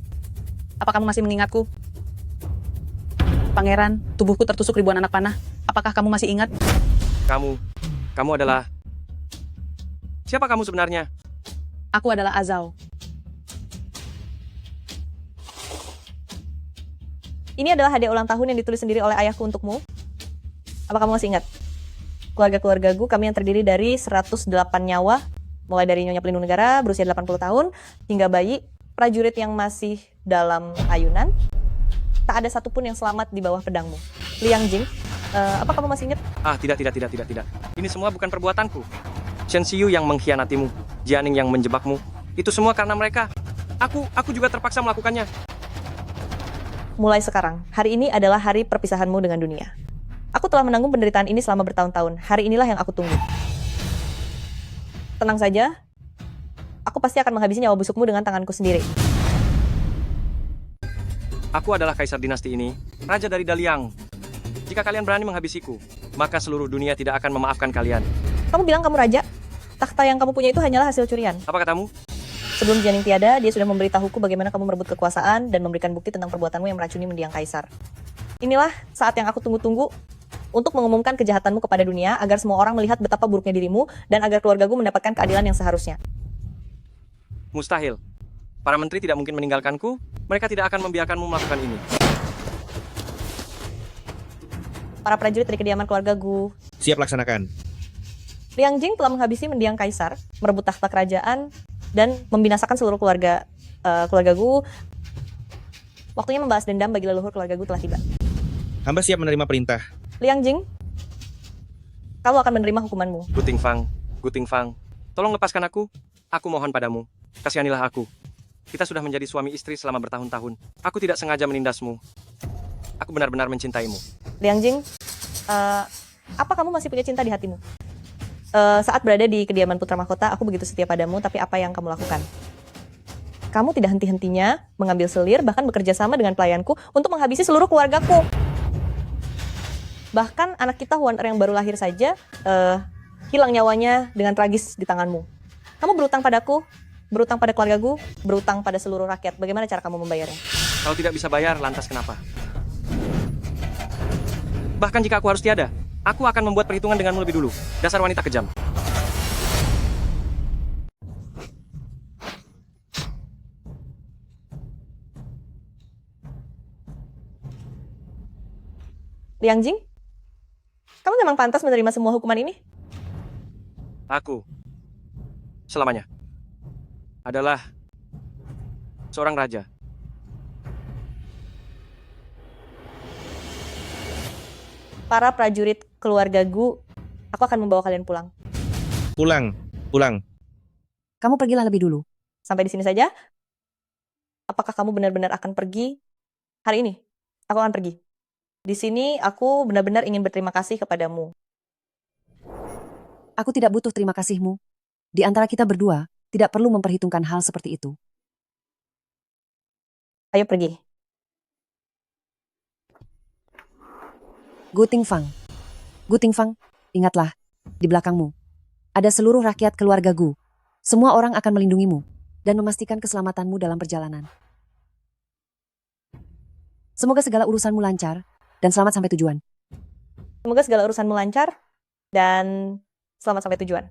Apa kamu masih mengingatku? Pangeran, tubuhku tertusuk ribuan anak panah. Apakah kamu masih ingat? Kamu adalah... Siapa kamu sebenarnya? Aku adalah Azao. Ini adalah hadiah ulang tahun yang ditulis sendiri oleh ayahku untukmu. Apa kamu masih ingat? Keluarga-keluargaku, kami yang terdiri dari 108 nyawa, mulai dari Nyonya Pelindung Negara berusia 80 tahun, hingga bayi, prajurit yang masih dalam ayunan. Tak ada satupun yang selamat di bawah pedangmu. Liang Jing, apa kamu masih ingat? Tidak. Ini semua bukan perbuatanku. Shen Xiyu yang mengkhianatimu, Jianing yang menjebakmu. Itu semua karena mereka. Aku juga terpaksa melakukannya. Mulai sekarang, hari ini adalah hari perpisahanmu dengan dunia. Aku telah menanggung penderitaan ini selama bertahun-tahun. Hari inilah yang aku tunggu. Tenang saja, aku pasti akan menghabisi nyawa busukmu dengan tanganku sendiri. Aku adalah kaisar dinasti ini, raja dari Daliang. Jika kalian berani menghabisiku, maka seluruh dunia tidak akan memaafkan kalian. Kamu bilang kamu raja? Takhta yang kamu punya itu hanyalah hasil curian. Apa katamu? Sebelum Jianing tiada, dia sudah memberitahuku bagaimana kamu merebut kekuasaan dan memberikan bukti tentang perbuatanmu yang meracuni mendiang kaisar. Inilah saat yang aku tunggu-tunggu untuk mengumumkan kejahatanmu kepada dunia agar semua orang melihat betapa buruknya dirimu dan agar keluargaku mendapatkan keadilan yang seharusnya. Mustahil. Para menteri tidak mungkin meninggalkanku. Mereka tidak akan membiarkanmu melakukan ini. Para prajurit dari kediaman keluarga Gu. Siap laksanakan. Liang Jing telah menghabisi mendiang kaisar, merebut takhta kerajaan, dan membinasakan seluruh keluarga Gu. Waktunya membalas dendam bagi leluhur keluarga Gu telah tiba. Hamba siap menerima perintah. Liang Jing, kamu akan menerima hukumanmu. Guting Fang, tolong lepaskan aku. Aku mohon padamu, kasihanilah aku. Kita sudah menjadi suami istri selama bertahun-tahun. Aku tidak sengaja menindasmu. Aku benar-benar mencintaimu. Liang Jing, apa kamu masih punya cinta di hatimu? Saat berada di kediaman putra mahkota, aku begitu setia padamu, tapi apa yang kamu lakukan? Kamu tidak henti-hentinya mengambil selir, bahkan bekerja sama dengan pelayanku untuk menghabisi seluruh keluargaku. Bahkan anak kita Huan Er yang baru lahir saja hilang nyawanya dengan tragis di tanganmu. Kamu berutang padaku, berutang pada keluargaku, berutang pada seluruh rakyat. Bagaimana cara kamu membayarnya? Kalau tidak bisa bayar, lantas kenapa? Bahkan jika aku harus tiada, aku akan membuat perhitungan denganmu lebih dulu. Dasar wanita kejam. Liang Jing, kamu memang pantas menerima semua hukuman ini? Aku, selamanya, adalah seorang raja. Para prajurit keluarga Gu, aku akan membawa kalian pulang. Pulang. Kamu pergilah lebih dulu. Sampai di sini saja. Apakah kamu benar-benar akan pergi hari ini? Aku akan pergi. Di sini aku benar-benar ingin berterima kasih kepadamu. Aku tidak butuh terima kasihmu. Di antara kita berdua, tidak perlu memperhitungkan hal seperti itu. Ayo pergi. Gu Tingfang. Gu Tingfang, ingatlah, di belakangmu. Ada seluruh rakyat keluarga Gu. Semua orang akan melindungimu dan memastikan keselamatanmu dalam perjalanan. Semoga segala urusanmu lancar dan selamat sampai tujuan. Semoga segala urusanmu lancar dan selamat sampai tujuan.